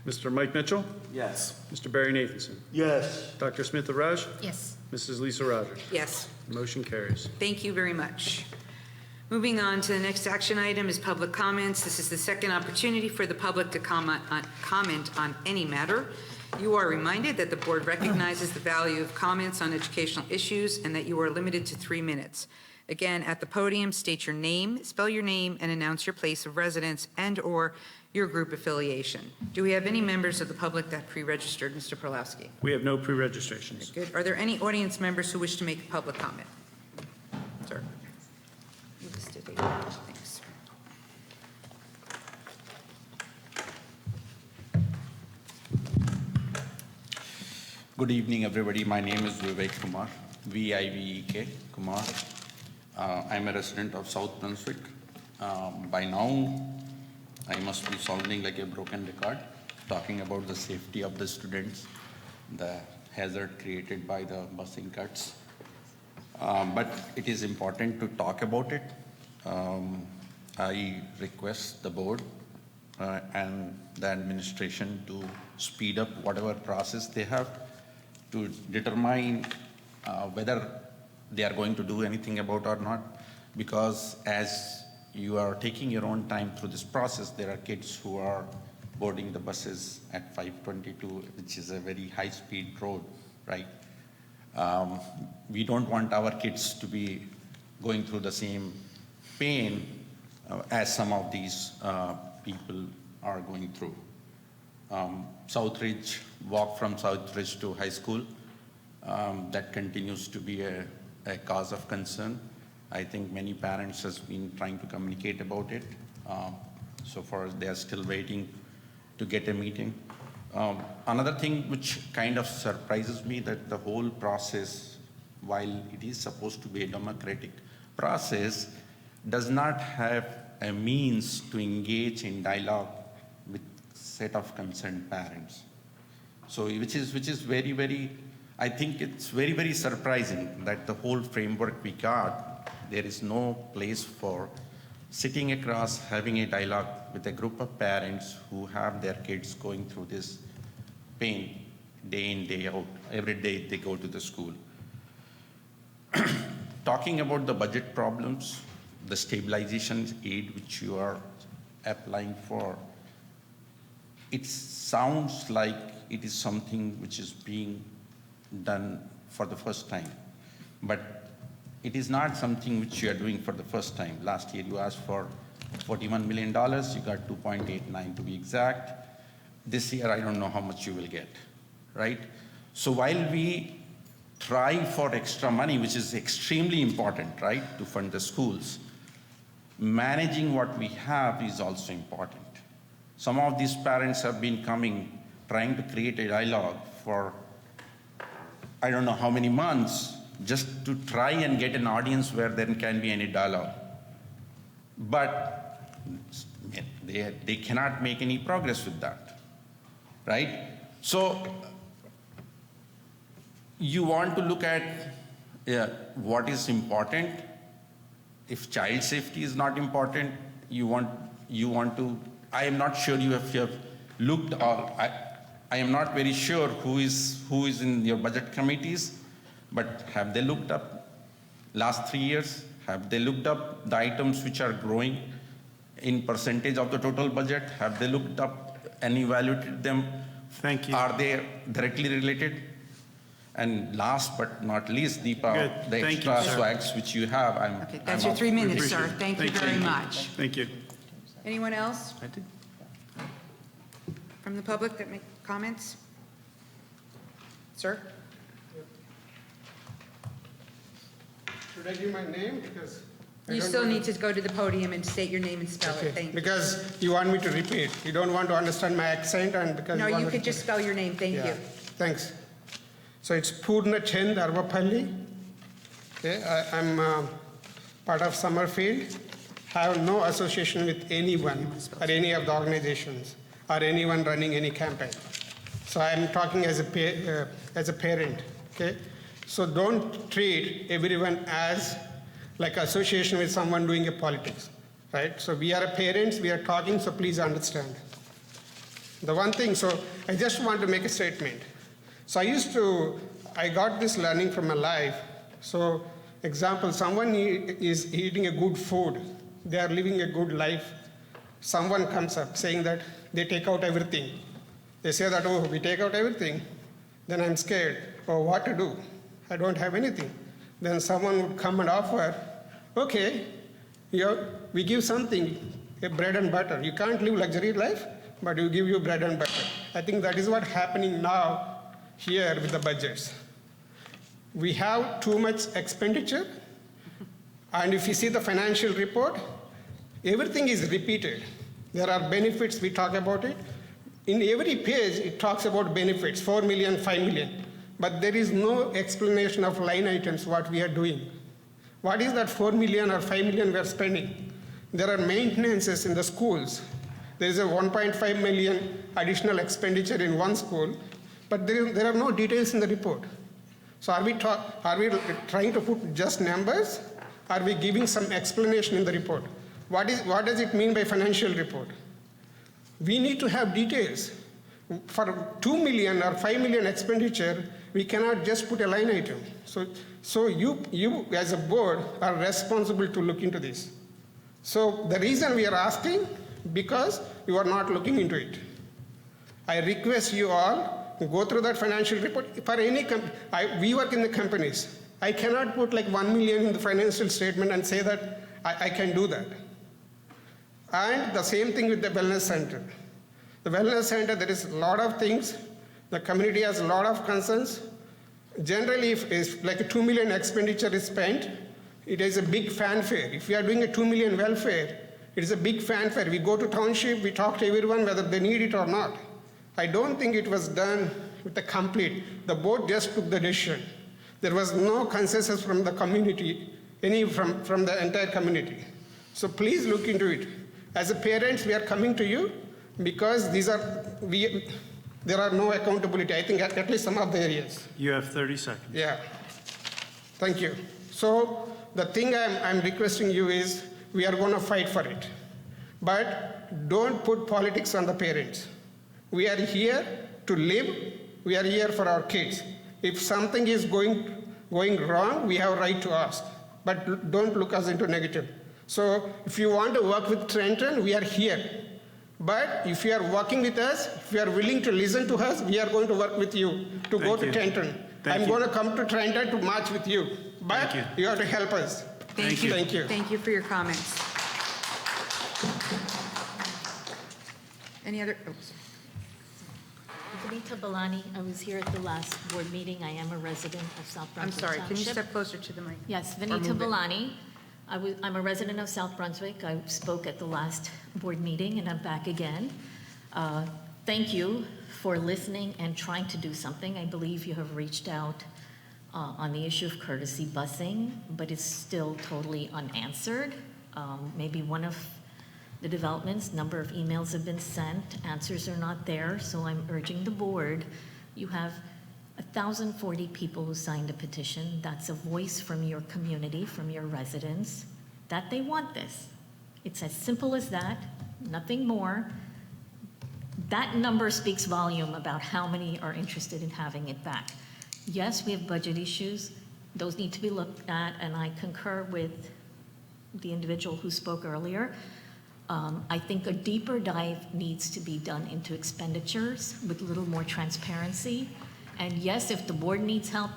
Mr. Mike Mitchell? Yes. Mr. Barry Nathanson? Yes. Dr. Smith Raj? Yes. Mrs. Lisa Rogers? Yes. Motion carries. Thank you very much. Moving on to the next action item is public comments. This is the second opportunity for the public to comment on any matter. You are reminded that the board recognizes the value of comments on educational issues and that you are limited to 3 minutes. Again, at the podium, state your name, spell your name, and announce your place of residence and/or your group affiliation. Do we have any members of the public that pre-registered, Mr. Pawlowski? We have no pre-registrations. Good. Are there any audience members who wish to make a public comment? Sir. Thanks. Good evening, everybody. My name is Vivek Kumar, V-I-V-E-K, Kumar. I'm a resident of South Brunswick. By now, I must be sounding like a broken record, talking about the safety of the students, the hazard created by the busing cuts. But it is important to talk about it. I request the board and the administration to speed up whatever process they have to determine whether they are going to do anything about or not. Because as you are taking your own time through this process, there are kids who are boarding the buses at 5:22, which is a very high-speed road, right? We don't want our kids to be going through the same pain as some of these people are going through. Southridge, walk from Southridge to high school, that continues to be a cause of concern. I think many parents has been trying to communicate about it. So far, they are still waiting to get a meeting. Another thing which kind of surprises me that the whole process, while it is supposed to be a democratic process, does not have a means to engage in dialogue with set of concerned parents. So which is very, very, I think it's very, very surprising that the whole framework we got, there is no place for sitting across, having a dialogue with a group of parents who have their kids going through this pain day in, day out. Every day they go to the school. Talking about the budget problems, the stabilization aid which you are applying for, it sounds like it is something which is being done for the first time. But it is not something which you are doing for the first time. Last year you asked for $41 million, you got 2.89 to be exact. This year I don't know how much you will get, right? So while we try for extra money, which is extremely important, right, to fund the schools, managing what we have is also important. Some of these parents have been coming, trying to create a dialogue for I don't know how many months, just to try and get an audience where there can be any dialogue. But they cannot make any progress with that, right? So you want to look at what is important. If child safety is not important, you want to, I am not sure you have looked, or I am not very sure who is in your budget committees, but have they looked up last 3 years? Have they looked up the items which are growing in percentage of the total budget? Have they looked up and evaluated them? Thank you. Are they directly related? And last but not least, Deepa, the Thank you, extra sir. swags which you have, Okay, that's your 3 minutes, sir. Thank you very much. Thank you. Anyone else from the public that make comments? Sir? Should I give my name? Because You still need to go to the podium and state your name and spell it. Thank you. Because you want me to repeat. You don't want to understand my accent, and because No, want you me could to- just spell your name. Thank Yeah. you. Thanks. So it's Purna Chand Arvapalli. Okay, I'm part of Summerfield. Have no association with anyone or any of the organizations or anyone running any campaign. So I'm talking as a parent. Okay, so don't treat everyone as like association with someone doing a politics, right? So we are parents. We are talking. So please understand. The one thing. So I just want to make a statement. So I got this learning from my life. So example, someone is eating a good food. They are living a good life. Someone comes up saying that they take out everything. They say that, oh, we take out everything. Then I'm scared. Oh, what to do? I don't have anything. Then someone would come and offer, okay, we give something, a bread and butter. You can't live luxury life, but we give you bread and butter. I think that is what's happening now here with the budgets. We have too much expenditure, and if you see the financial report, everything is repeated. There are benefits, we talk about it. In every page, it talks about benefits, 4 million, 5 million. But there is no explanation of line items, what we are doing. What is that 4 million or 5 million we are spending? There are maintenances in the schools. There is a 1.5 million additional expenditure in one school, but there are no details in the report. So are we trying to put just numbers? Are we giving some explanation in the report? What does it mean by financial report? We need to have details. For 2 million or 5 million expenditure, we cannot just put a line item. So you as a board are responsible to look into this. So the reason we are asking, because you are not looking into it. I request you all to go through that financial report. For any we work in the companies. I cannot put like 1 million in the financial statement and say that I can do that. And the same thing with the wellness center. The wellness center, there is a lot of things. The community has a lot of concerns. Generally, if like a 2 million expenditure is spent, it is a big fanfare. If we are doing a 2 million welfare, it is a big fanfare. We go to township, we talk to everyone whether they need it or not. I don't think it was done with the complete. The board just took the decision. There was no consensus from the community, from the entire community. So please look into it. As a parents, we are coming to you because there are no accountability, I think, at least some of the areas. You have 30 seconds. Yeah. Thank you. So the thing I'm requesting you is we are going to fight for it. But don't put politics on the parents. We are here to live. We are here for our kids. If something is going wrong, we have a right to ask. But don't look us into negative. So if you want to work with Trenton, we are here. But if you are working with us, if you are willing to listen to us, we are going to work with you to go to Trenton. I'm going to come to Trenton to march with you. But you have to help us. Thank you. Thank you. Thank you for your comments. Any other? Oops. Benita Balani, I was here at the last board meeting. I am a resident of South I'm Brunswick sorry, can you Township. step closer to the mic? Yes, Or Benita move it. Balani. I'm a resident of South Brunswick. I spoke at the last board meeting, and I'm back again. Thank you for listening and trying to do something. I believe you have reached out on the issue of courtesy busing, but it's still totally unanswered. Maybe one of the developments, number of emails have been sent, answers are not there, so I'm urging the board. You have 1,040 people who signed a petition. That's a voice from your community, from your residents, that they want this. It's as simple as that, nothing more. That number speaks volume about how many are interested in having it back. Yes, we have budget issues. Those need to be looked at, and I concur with the individual who spoke earlier. I think a deeper dive needs to be done into expenditures with a little more transparency. And yes, if the board needs help,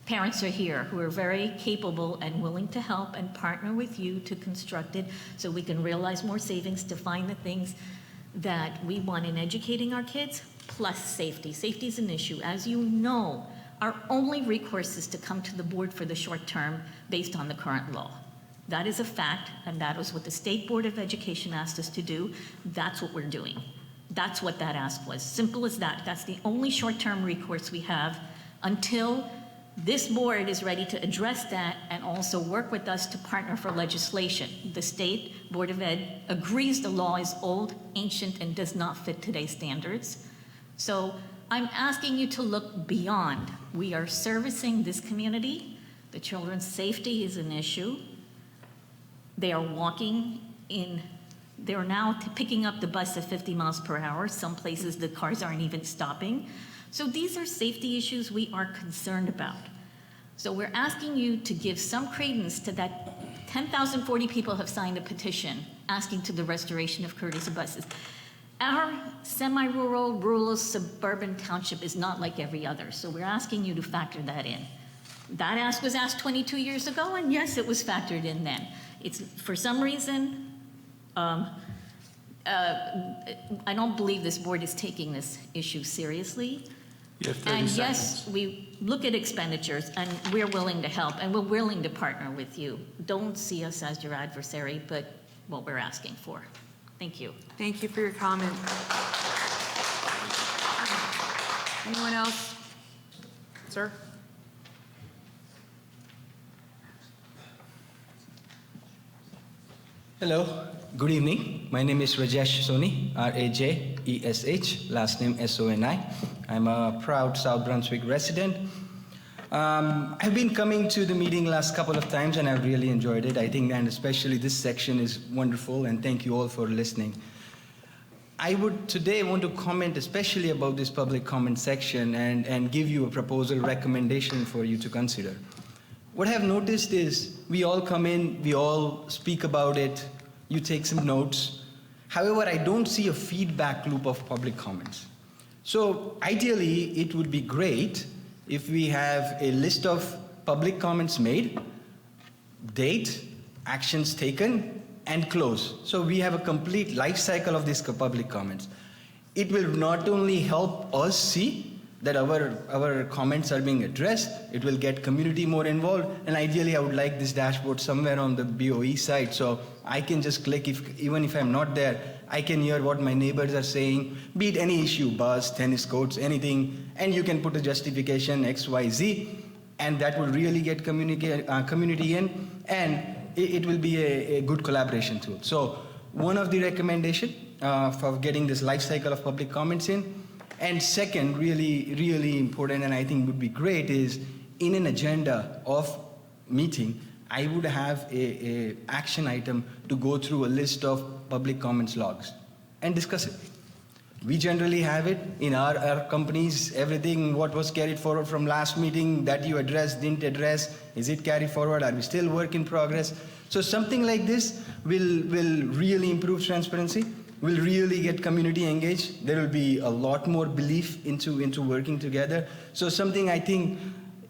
parents are here who are very capable and willing to help and partner with you to construct it so we can realize more savings to find the things that we want in educating our kids, plus safety. Safety is an issue. As you know, our only recourse is to come to the board for the short term based on the current law. That is a fact, and that was what the State Board of Education asked us to do. That's what we're doing. That's what that ask was. Simple as that. That's the only short-term recourse we have until this board is ready to address that and also work with us to partner for legislation. The State Board of Ed agrees the law is old, ancient, and does not fit today's standards. So I'm asking you to look beyond. We are servicing this community. The children's safety is an issue. They are walking in, they're now picking up the bus at 50 miles per hour. Some places the cars aren't even stopping. So these are safety issues we are concerned about. So we're asking you to give some credence to that 10,040 people have signed a petition asking to the restoration of courtesy buses. Our semi-rural, rural, suburban township is not like every other, so we're asking you to factor that in. That ask was asked 22 years ago, and yes, it was factored in then. It's, for some reason, I don't believe this board is taking this issue seriously. You have 30 And seconds. yes, we look at expenditures, and we're willing to help, and we're willing to partner with you. Don't see us as your adversary, but what we're asking for. Thank you. Thank you for your comment. Anyone else? Sir? Hello, good evening. My name is Rajesh Soni, R-A-J-E-S-H, last name S-O-N-I. I'm a proud South Brunswick resident. I've been coming to the meeting last couple of times and I've really enjoyed it. I think, and especially this section is wonderful, and thank you all for listening. I would today want to comment especially about this public comment section and give you a proposal recommendation for you to consider. What I've noticed is we all come in, we all speak about it, you take some notes. However, I don't see a feedback loop of public comments. So ideally, it would be great if we have a list of public comments made, date, actions taken, and close. So we have a complete life cycle of these public comments. It will not only help us see that our comments are being addressed, it will get community more involved, and ideally I would like this dashboard somewhere on the BOE side so I can just click, even if I'm not there, I can hear what my neighbors are saying, be it any issue, bus, tennis courts, anything, and you can put a justification X, Y, Z, and that will really get community in, and it will be a good collaboration tool. So one of the recommendation for getting this life cycle of public comments in. And second, really important, and I think would be great, is in an agenda of meeting, I would have a action item to go through a list of public comments logs and discuss it. We generally have it in our companies, everything what was carried forward from last meeting that you addressed, didn't address, is it carried forward, are we still work in progress? So something like this will really improve transparency, will really get community engaged. There will be a lot more belief into working together. So something I think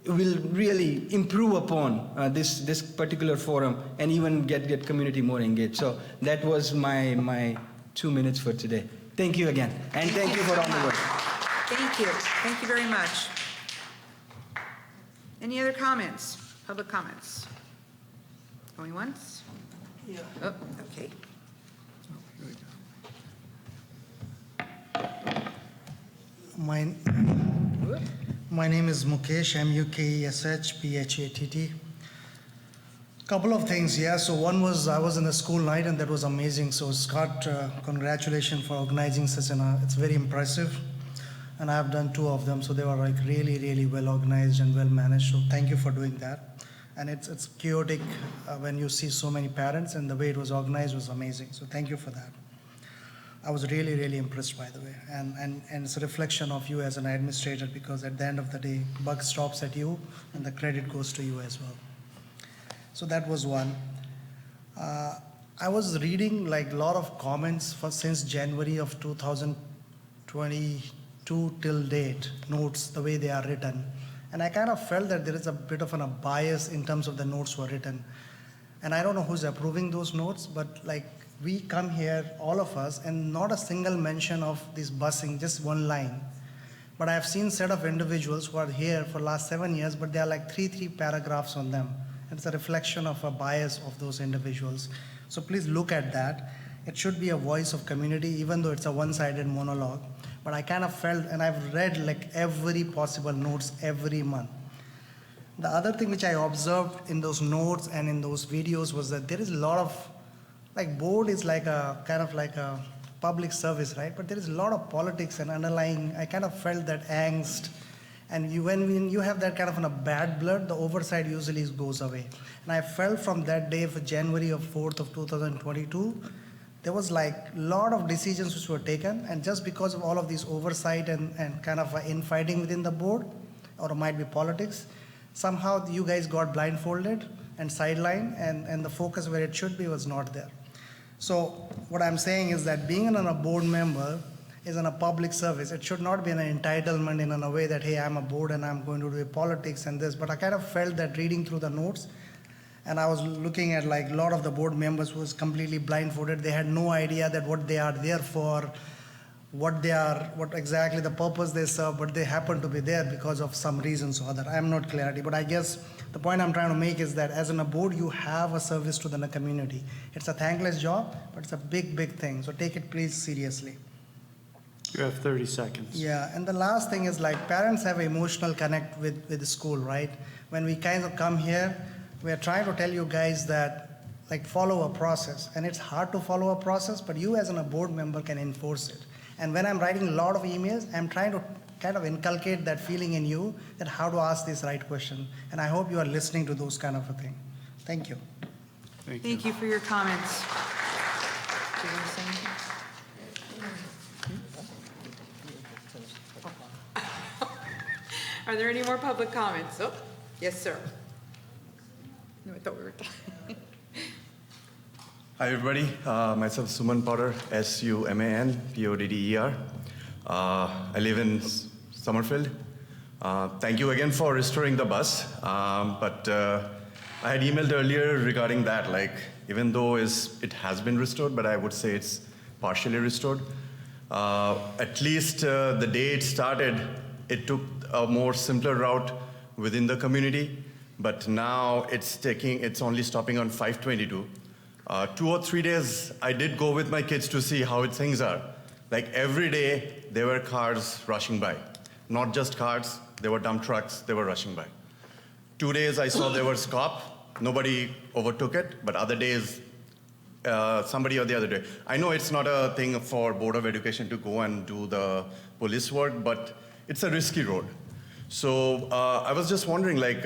will really improve upon this particular forum and even get community more engaged. So that was my 2 minutes for today. Thank you again, and thank you for all the work. Thank you. Thank you very much. Any other comments? Public comments? Going once? Yeah. Oh, okay. My name is Mukesh, M-U-K-E-S-H-P-H-A-T-T. Couple of things, yeah. So one was I was in the school night and that was amazing. So Scott, congratulations for organizing such it's very impressive. And I have done 2 of them, so they were like really, really well organized and well managed. So thank you for doing that. And it's chaotic when you see so many parents, and the way it was organized was amazing. So thank you for that. I was really, really impressed, by the way. And it's a reflection of you as an administrator, because at the end of the day, buck stops at you and the credit goes to you as well. So that was one. I was reading like a lot of comments since January of 2022 till date, notes, the way they are written. And I kind of felt that there is a bit of a bias in terms of the notes were written. And I don't know who's approving those notes, but like we come here, all of us, and not a single mention of this busing, just one line. But I have seen set of individuals who are here for last 7 years, but there are like three paragraphs on them. It's a reflection of a bias of those individuals. So please look at that. It should be a voice of community, even though it's a one-sided monologue. But I kind of felt, and I've read like every possible notes every month. The other thing which I observed in those notes and in those videos was that there is a lot of, like board is like a kind of like a public service, right? But there is a lot of politics and underlying, I kind of felt that angst. And when you have that kind of a bad blood, the oversight usually goes away. And I felt from that day for January 4th of 2022, there was like a lot of decisions which were taken, and just because of all of these oversight and kind of infighting within the board, or it might be politics, somehow you guys got blindfolded and sidelined, and the focus where it should be was not there. So what I'm saying is that being a board member is in a public service. It should not be an entitlement in a way that, hey, I'm a board and I'm going to do politics and this, but I kind of felt that reading through the notes, and I was looking at like a lot of the board members who was completely blindfolded. They had no idea that what they are there for, what exactly the purpose they serve, but they happen to be there because of some reasons or other. I am not clarity, but I guess the point I'm trying to make is that as in a board, you have a service to the community. It's a thankless job, but it's a big, big thing. So take it please seriously. You have 30 seconds. Yeah, and the last thing is like parents have an emotional connect with the school, right? When we kind of come here, we are trying to tell you guys that like follow a process, and it's hard to follow a process, but you as a board member can enforce it. And when I'm writing a lot of emails, I'm trying to kind of inculcate that feeling in you that how to ask this right question. And I hope you are listening to those kind of a thing. Thank you. Thank you for your comments. Are there any more public comments? Oh, yes, sir. No, I thought we were done. Hi, everybody. Myself, Suman Potter, S-U-M-A-N-P-O-D-D-E-R. I live in Summerfield. Thank you again for restoring the bus. But I had emailed earlier regarding that, like, even though it has been restored, but I would say it's partially restored. At least the day it started, it took a more simpler route within the community, but now it's only stopping on 522. 2 or 3 days, I did go with my kids to see how things are. Like every day, there were cars rushing by. Not just cars, there were dump trucks, they were rushing by. 2 days, I saw there was cop. Nobody overtook it, but other days, somebody or the other day. I know it's not a thing for Board of Education to go and do the police work, but it's a risky road. So I was just wondering, like,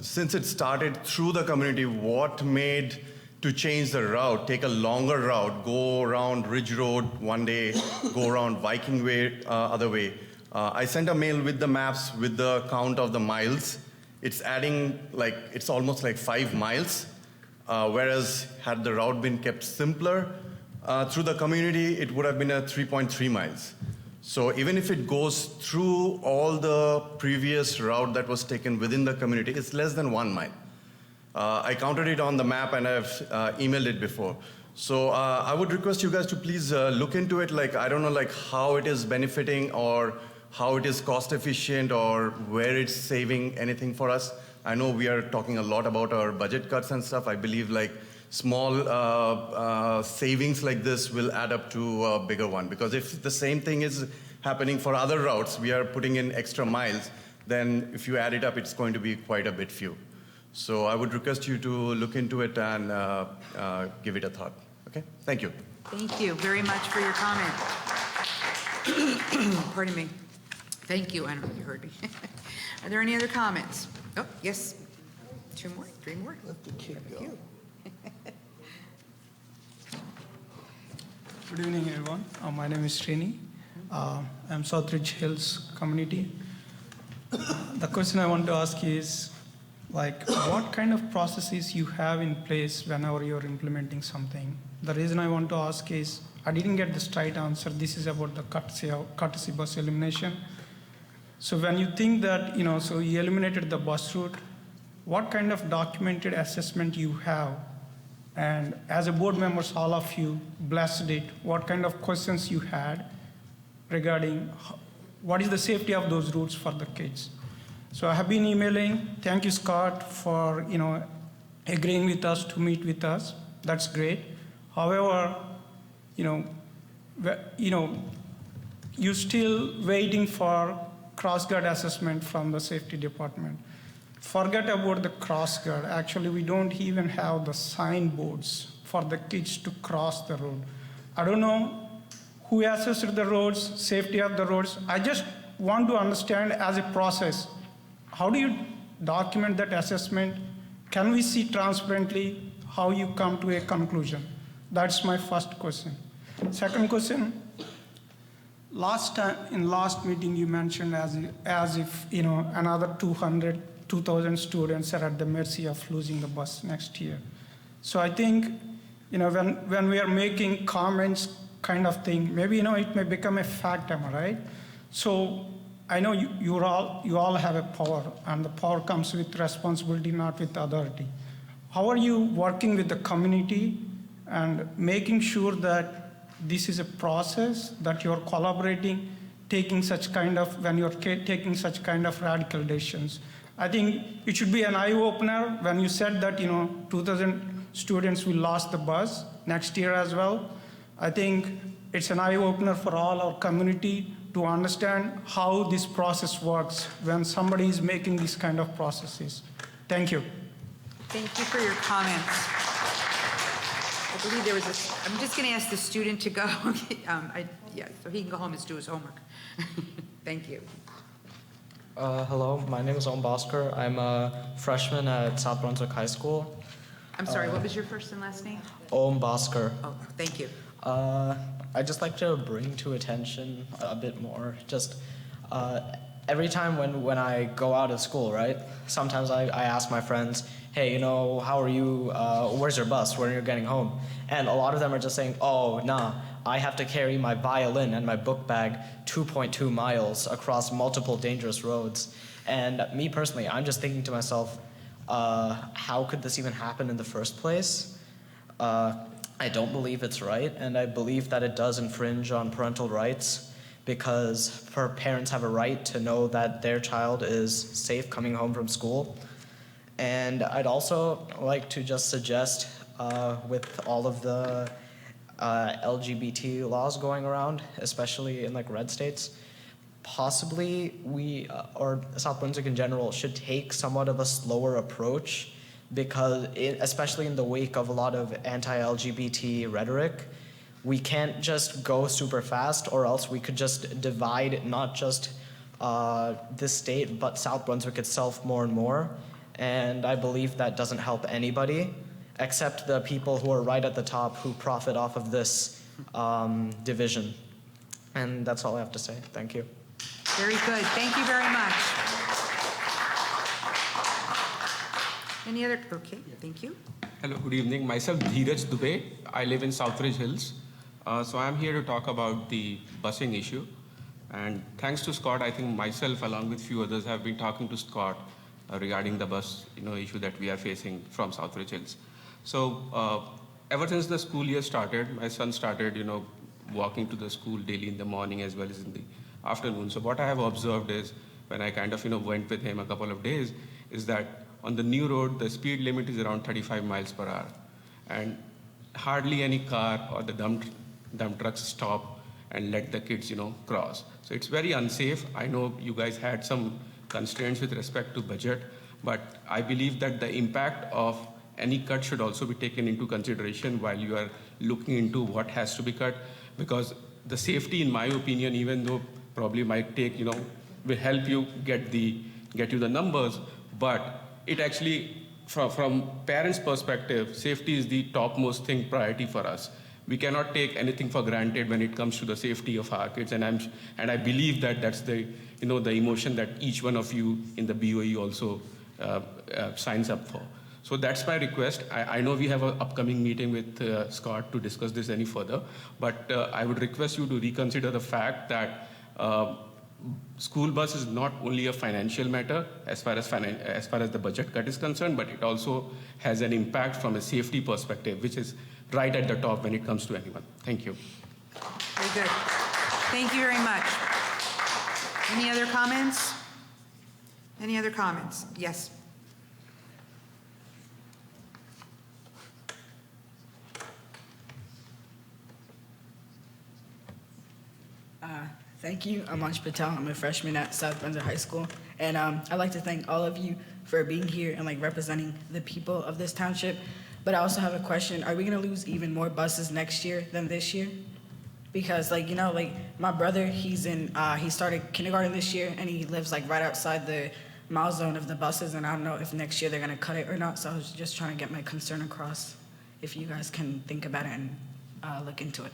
since it started through the community, what made to change the route, take a longer route, go around Ridge Road one day, go around Viking Way other way. I sent a mail with the maps, with the count of the miles. It's adding, like, it's almost like 5 miles. Whereas had the route been kept simpler through the community, it would have been a 3.3 miles. So even if it goes through all the previous route that was taken within the community, it's less than 1 mile. I counted it on the map and I've emailed it before. So I would request you guys to please look into it. Like, I don't know like how it is benefiting or how it is cost efficient or where it's saving anything for us. I know we are talking a lot about our budget cuts and stuff. I believe like small savings like this will add up to a bigger one. Because if the same thing is happening for other routes, we are putting in extra miles, then if you add it up, it's going to be quite a bit few. So I would request you to look into it and give it a thought. Okay? Thank you. Thank you very much for your comment. Pardon me. Thank you. I don't know if you heard me. Are there any other comments? Oh, yes. 2 more, 3 more. Let the kid go. Good evening, everyone. My name is Srini. I'm Southridge Hills community. The question I want to ask is, like, what kind of processes you have in place whenever you're implementing something? The reason I want to ask is, I didn't get the straight answer. This is about the courtesy bus elimination. So when you think that, so you eliminated the bus route, what kind of documented assessment you have? And as a board members, all of you blessed it, what kind of questions you had regarding what is the safety of those routes for the kids? So I have been emailing. Thank you, Scott, for agreeing with us to meet with us. That's great. However, you're still waiting for cross-guard assessment from the safety department. Forget about the cross-guard. Actually, we don't even have the signboards for the kids to cross the road. I don't know who assessed the roads, safety of the roads. I just want to understand as a process, how do you document that assessment? Can we see transparently how you come to a conclusion? That's my first question. Second question, in last meeting you mentioned as if another 2,000 students are at the mercy of losing the bus next year. So I think when we are making comments kind of thing, maybe it may become a fact, am I right? So I know you all have a power, and the power comes with responsibility, not with authority. How are you working with the community and making sure that this is a process that you're collaborating, taking such kind of, when you're taking such kind of radical decisions? I think it should be an eye-opener when you said that 2,000 students will lose the bus next year as well. I think it's an eye-opener for all our community to understand how this process works when somebody is making these kind of processes. Thank you. Thank you for your comments. I believe there was I'm just going to ask the student to go. So he can go home and do his homework. Thank you. Hello, my name is Om Bhaskar. I'm a freshman at South Brunswick High School. I'm sorry, what was your first and last name? Om Bhaskar. Oh, thank you. I'd just like to bring to attention a bit more. Just every time when I go out of school, right? Sometimes I ask my friends, hey, how are you? Where's your bus? When are you getting home? And a lot of them are just saying, oh, nah, I have to carry my violin and my book bag 2.2 miles across multiple dangerous roads. And me personally, I'm just thinking to myself, how could this even happen in the first place? I don't believe it's right, and I believe that it does infringe on parental rights, because parents have a right to know that their child is safe coming home from school. And I'd also like to just suggest, with all of the LGBT laws going around, especially in red states, possibly we, or South Brunswick in general, should take somewhat of a slower approach, because especially in the wake of a lot of anti-LGBT rhetoric, we can't just go super fast, or else we could just divide not just this state, but South Brunswick itself more and more. And I believe that doesn't help anybody, except the people who are right at the top who profit off of this division. And that's all I have to say. Thank you. Very good. Thank you very much. Any other? Okay, thank you. Hello, good evening. Myself, Dheeraj Dubey. I live in Southridge Hills. So I'm here to talk about the busing issue. And thanks to Scott, I think myself, along with few others, have been talking to Scott regarding the bus issue that we are facing from Southridge Hills. So ever since the school year started, my son started, walking to the school daily in the morning as well as in the afternoon. So what I have observed is, when I kind of, went with him a couple of days, is that on the new road, the speed limit is around 35 miles per hour. And hardly any car or the dump trucks stop and let the kids, cross. So it's very unsafe. I know you guys had some constraints with respect to budget, but I believe that the impact of any cut should also be taken into consideration while you are looking into what has to be cut, because the safety, in my opinion, even though probably might take, will help you get you the numbers, but it actually, from parents' perspective, safety is the topmost thing priority for us. We cannot take anything for granted when it comes to the safety of our kids, and I believe that that's the the emotion that each one of you in the BOE also signs up for. So that's my request. I know we have an upcoming meeting with Scott to discuss this any further, but I would request you to reconsider the fact that school bus is not only a financial matter as far as the budget cut is concerned, but it also has an impact from a safety perspective, which is right at the top when it comes to anyone. Thank you. Very good. Thank you very much. Any other comments? Any other comments? Yes. Thank you. I'm Ansh Patel. I'm a freshman at South Brunswick High School. And I'd like to thank all of you for being here and representing the people of this township. But I also have a question. Are we going to lose even more buses next year than this year? Because my brother, he started kindergarten this year and he lives right outside the mile zone of the buses, and I don't know if next year they're going to cut it or not. So I was just trying to get my concern across, if you guys can think about it and look into it.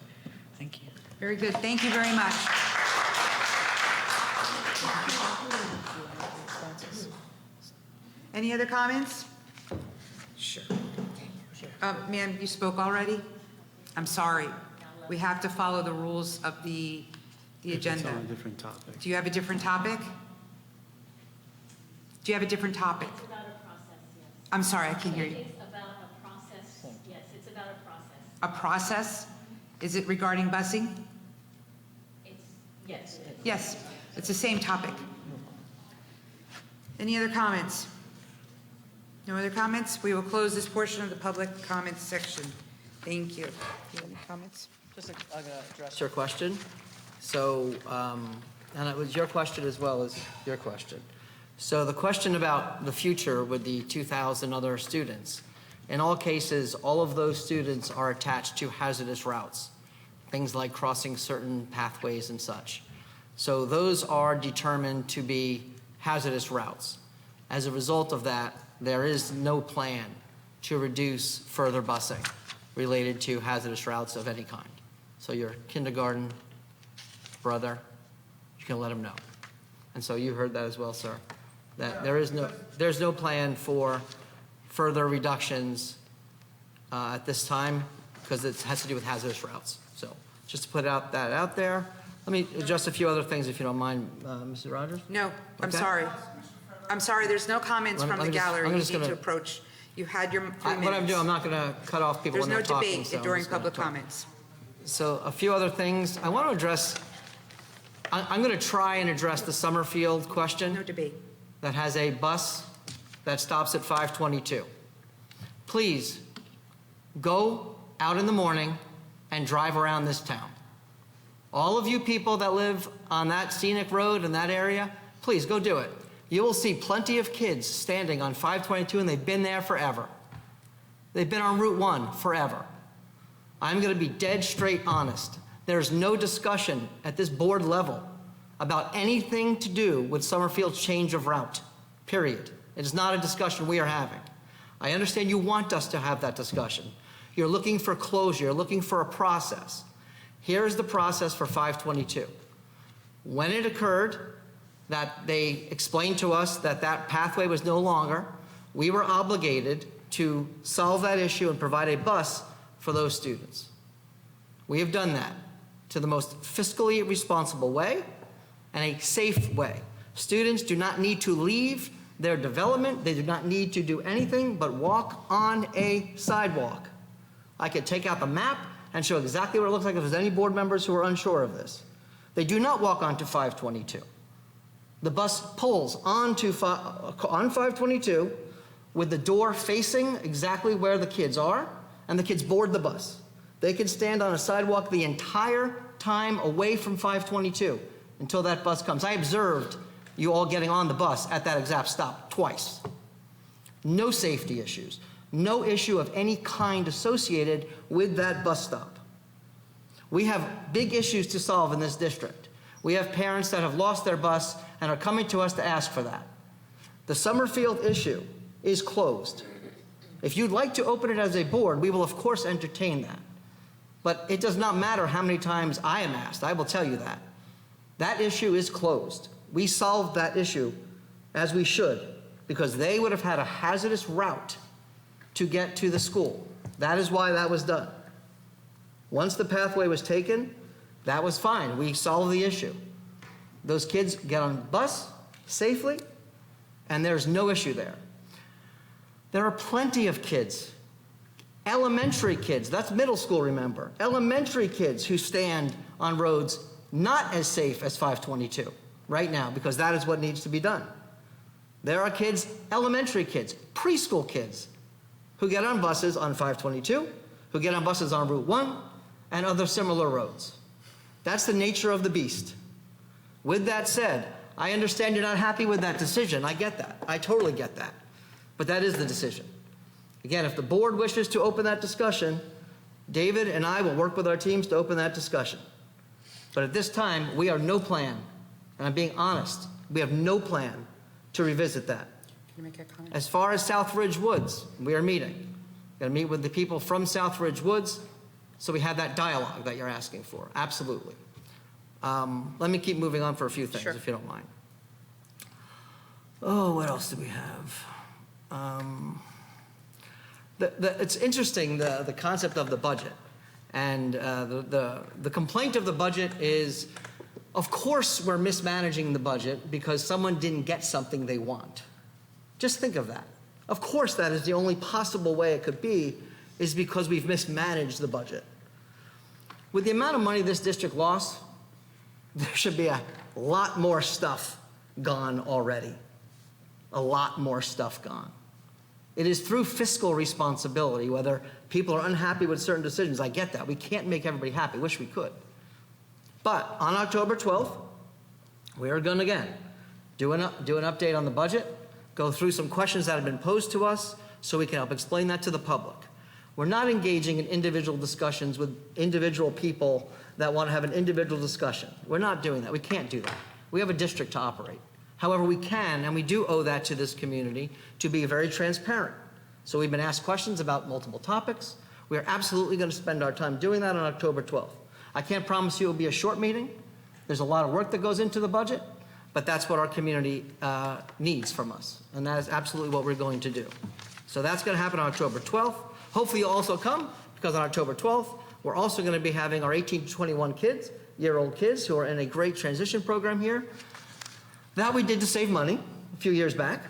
Thank you. Very good. Thank you very much. Any other comments? Sure. Ma'am, you spoke already? I'm sorry. We have to follow the rules of the agenda. It's on a different topic. Do you have a different topic? Do you have a different topic? It's about a process, yes. I'm sorry, I can't hear you. It's about a process, yes, it's about a process. A process? Is it regarding busing? Yes. Yes, it's the same topic. Any other comments? No other comments? We will close this portion of the public comments section. Thank you. Do you have any comments? I'm going to address your question. So, and it was your question as well as your question. So the question about the future with the 2,000 other students. In all cases, all of those students are attached to hazardous routes, things like crossing certain pathways and such. So those are determined to be hazardous routes. As a result of that, there is no plan to reduce further busing related to hazardous routes of any kind. So your kindergarten brother, you can let him know. And so you heard that as well, sir, that there's no plan for further reductions at this time because it has to do with hazardous routes. So just to put that out there. Let me address a few other things if you don't mind, Mr. Rogers. No, I'm Okay. sorry. I'm sorry, there's no comments from the gallery. You need gonna- to approach. You had your 3 minutes. What I'm doing, I'm not going to cut off people There's when no they're talking. debate so I'm during just gonna public talk. comments. So a few other things. I want to address, I'm going to try and address the Summerfield question. No debate. That has a bus that stops at 522. Please go out in the morning and drive around this town. All of you people that live on that scenic road in that area, please go do it. You will see plenty of kids standing on 522, and they've been there forever. They've been on Route 1 forever. I'm going to be dead straight honest. There's no discussion at this board level about anything to do with Summerfield's change of route, period. It is not a discussion we are having. I understand you want us to have that discussion. You're looking for closure. You're looking for a process. Here is the process for 522. When it occurred that they explained to us that that pathway was no longer, we were obligated to solve that issue and provide a bus for those students. We have done that to the most fiscally responsible way and a safe way. Students do not need to leave their development. They do not need to do anything but walk on a sidewalk. I could take out the map and show exactly what it looks like if there's any board members who are unsure of this. They do not walk onto 522. The bus pulls on 522 with the door facing exactly where the kids are, and the kids board the bus. They can stand on a sidewalk the entire time away from 522 until that bus comes. I observed you all getting on the bus at that exact stop twice. No safety issues. No issue of any kind associated with that bus stop. We have big issues to solve in this district. We have parents that have lost their bus and are coming to us to ask for that. The Summerfield issue is closed. If you'd like to open it as a board, we will of course entertain that. But it does not matter how many times I am asked, I will tell you that. That issue is closed. We solved that issue as we should, because they would have had a hazardous route to get to the school. That is why that was done. Once the pathway was taken, that was fine. We solved the issue. Those kids get on the bus safely, and there's no issue there. There are plenty of kids, elementary kids, that's middle school, remember, elementary kids who stand on roads not as safe as 522 right now, because that is what needs to be done. There are kids, elementary kids, preschool kids, who get on buses on 522, who get on buses on Route 1, and other similar roads. That's the nature of the beast. With that said, I understand you're not happy with that decision. I get that. I totally get that. But that is the decision. Again, if the board wishes to open that discussion, David and I will work with our teams to open that discussion. But at this time, we are no plan, and I'm being honest, we have no plan to revisit that. Can you make a comment? As far as Southridge Woods, we are meeting. We're going to meet with the people from Southridge Woods, so we have that dialogue that you're asking for. Absolutely. Let me keep moving on for a few things, if you don't mind. Oh, what else do we have? It's interesting, the concept of the budget. And the complaint of the budget is, of course we're mismanaging the budget because someone didn't get something they want. Just think of that. Of course that is the only possible way it could be, is because we've mismanaged the budget. With the amount of money this district lost, there should be a lot more stuff gone already. A lot more stuff gone. It is through fiscal responsibility, whether people are unhappy with certain decisions. I get that. We can't make everybody happy. Wish we could. But on October 12th, we are going to again do an update on the budget, go through some questions that have been posed to us so we can help explain that to the public. We're not engaging in individual discussions with individual people that want to have an individual discussion. We're not doing that. We can't do that. We have a district to operate. However, we can, and we do owe that to this community, to be very transparent. So we've been asked questions about multiple topics. We are absolutely going to spend our time doing that on October 12th. I can't promise you it will be a short meeting. There's a lot of work that goes into the budget, but that's what our community needs from us, and that is absolutely what we're going to do. So that's going to happen on October 12th. Hopefully you'll also come, because on October 12th, we're also going to be having our 18 to 21 kids, year-old kids, who are in a great transition program here. That we did to save money a few years back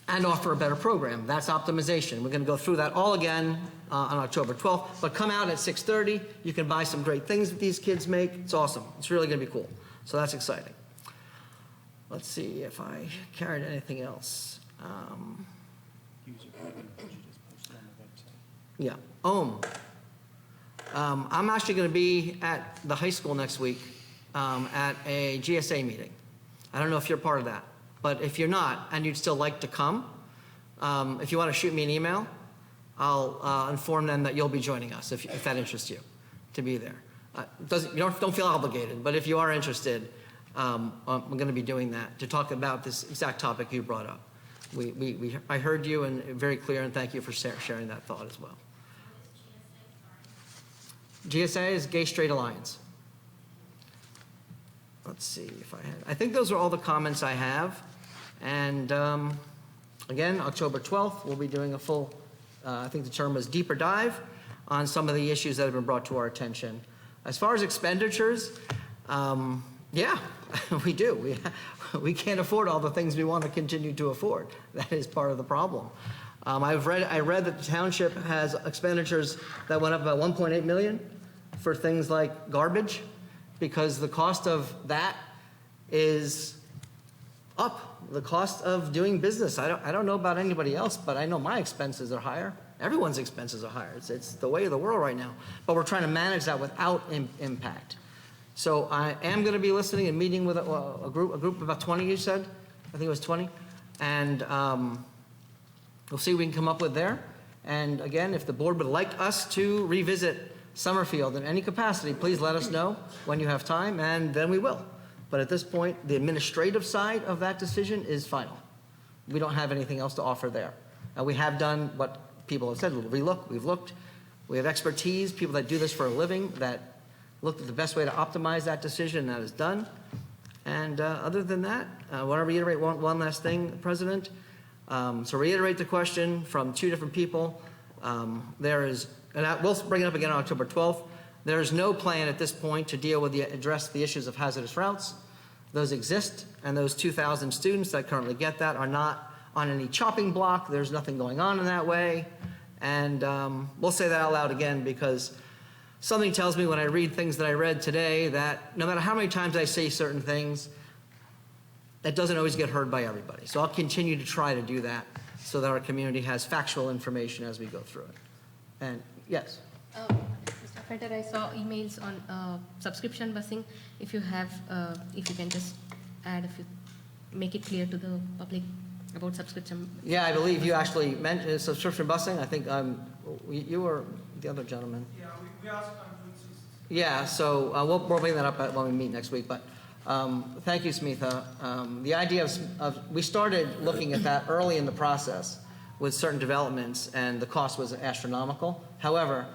and offer a better program. That's optimization. We're going to go through that all again on October 12th, but come out at 6:30. You can buy some great things that these kids make. It's awesome. It's really going to be cool. So that's exciting. Let's see if I carried anything else. Yeah, I'm actually going to be at the high school next week at a GSA meeting. I don't know if you're part of that, but if you're not and you'd still like to come, if you want to shoot me an email, I'll inform them that you'll be joining us if that interests you to be there. Don't feel obligated, but if you are interested, I'm going to be doing that to talk about this exact topic you brought up. I heard you and very clear, and thank you for sharing that thought as well. GSA is Gay Straight Alliance. Let's see if I think those are all the comments I have. And again, October 12th, we'll be doing a full I think the term was deeper dive on some of the issues that have been brought to our attention. As far as expenditures, yeah, we do. We can't afford all the things we want to continue to afford. That is part of the problem. I read that the township has expenditures that went up about 1.8 million for things like garbage, because the cost of that is up. The cost of doing business. I don't know about anybody else, but I know my expenses are higher. Everyone's expenses are higher. It's the way of the world right now. But we're trying to manage that without impact. So I am going to be listening and meeting with a group of about 20, you said? I think it was 20. And we'll see what we can come up with there. And again, if the board would like us to revisit Summerfield in any capacity, please let us know when you have time, and then we will. But at this point, the administrative side of that decision is final. We don't have anything else to offer there. We have done what people have said. We've looked. We have expertise, people that do this for a living, that looked at the best way to optimize that decision. That is done. And other than that, I want to reiterate one last thing, President. So reiterate the question from two different people. There is, and we'll bring it up again on October 12th. There is no plan at this point to address the issues of hazardous routes. Those exist, and those 2,000 students that currently get that are not on any chopping block. There's nothing going on in that way. And we'll say that out loud again, because something tells me when I read things that I read today that no matter how many times I say certain things, that doesn't always get heard by everybody. So I'll continue to try to do that so that our community has factual information as we go through it. And yes? Mr. Fetter, I saw emails on subscription busing. If you can just add, make it clear to the public about subscription. Yeah, I believe you actually mentioned subscription busing. I think you were the other gentleman. Yeah, we asked. Yeah, so we'll bring that up when we meet next week. But thank you, Smitha. The idea of we started looking at that early in the process with certain developments, and the cost was astronomical. However,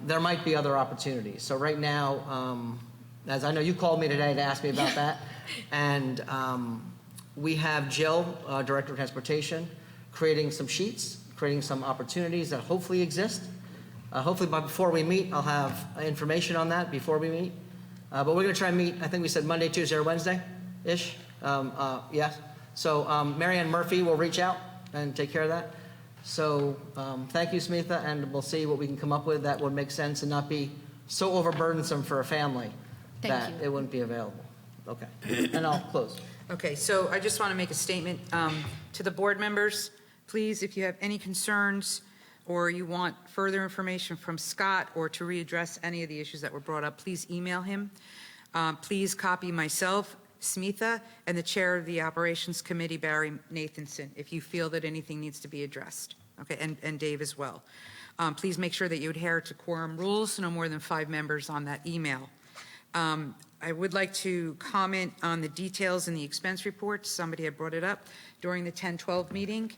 there might be other opportunities. So right now, as I know you called me today to ask me about that, and we have Jill, Director of Transportation, creating some sheets, creating some opportunities that hopefully exist. Hopefully before we meet, I'll have information on that before we meet. But we're going to try and meet, I think we said Monday, Tuesday, or Wednesday-ish. Yes. So Marianne Murphy will reach out and take care of that. So thank you, Smitha, and we'll see what we can come up with that would make sense and not be so overburdensome for a family that it wouldn't be available. Okay, and I'll close. Okay, so I just want to make a statement to the board members. Please, if you have any concerns or you want further information from Scott or to readdress any of the issues that were brought up, please email him. Please copy myself, Smitha, and the chair of the Operations Committee, Barry Nathanson, if you feel that anything needs to be addressed. Okay, and Dave as well. Please make sure that you adhere to quorum rules, no more than 5 members on that email. I would like to comment on the details in the expense reports. Somebody had brought it up during the 10-12 meeting.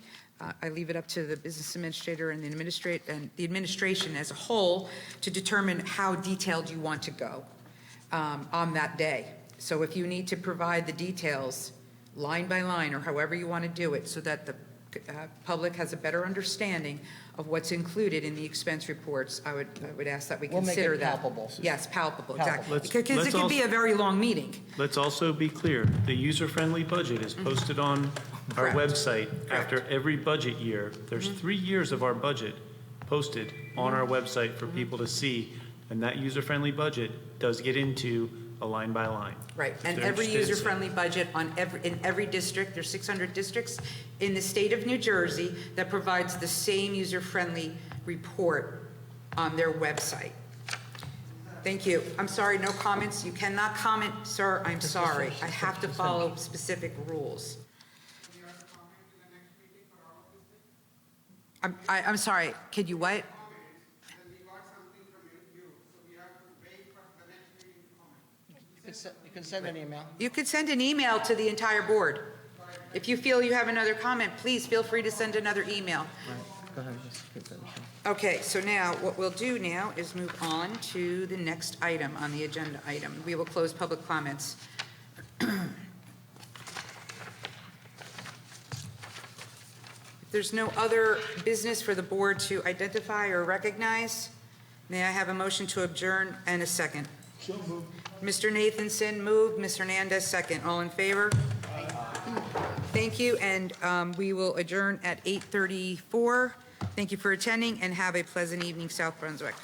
I leave it up to the business administrator and the administration as a whole to determine how detailed you want to go on that day. So if you need to provide the details line by line or however you want to do it so that the public has a better understanding of what's included in the expense reports, I would ask that we consider that. Palpable. Yes, palpable, exactly. Let's Because it can be a very long meeting. Let's also be clear, the user-friendly budget is posted on our website after every budget year. There's 3 years of our budget posted on our website for people to see, and that user-friendly budget does get into a line by line. Right, and They're every interested. user-friendly budget in every district, there's 600 districts in the state of New Jersey that provides the same user-friendly report on their website. Thank you. I'm sorry, no comments. You cannot comment, sir. I'm sorry. I have to follow specific rules. I'm sorry. Could you what? You can send an email. You could send an email to the entire board. If you feel you have another comment, please feel free to send another email. Go ahead. Just keep finishing. Okay, so now what we'll do now is move on to the next item on the agenda item. We will close public comments. There's no other business for the board to identify or recognize. May I have a motion to adjourn and a second? Mr. Nathanson moved, Ms. Hernandez second. All in favor? Thank you, and we will adjourn at 8:34. Thank you for attending, and have a pleasant evening, South Brunswick.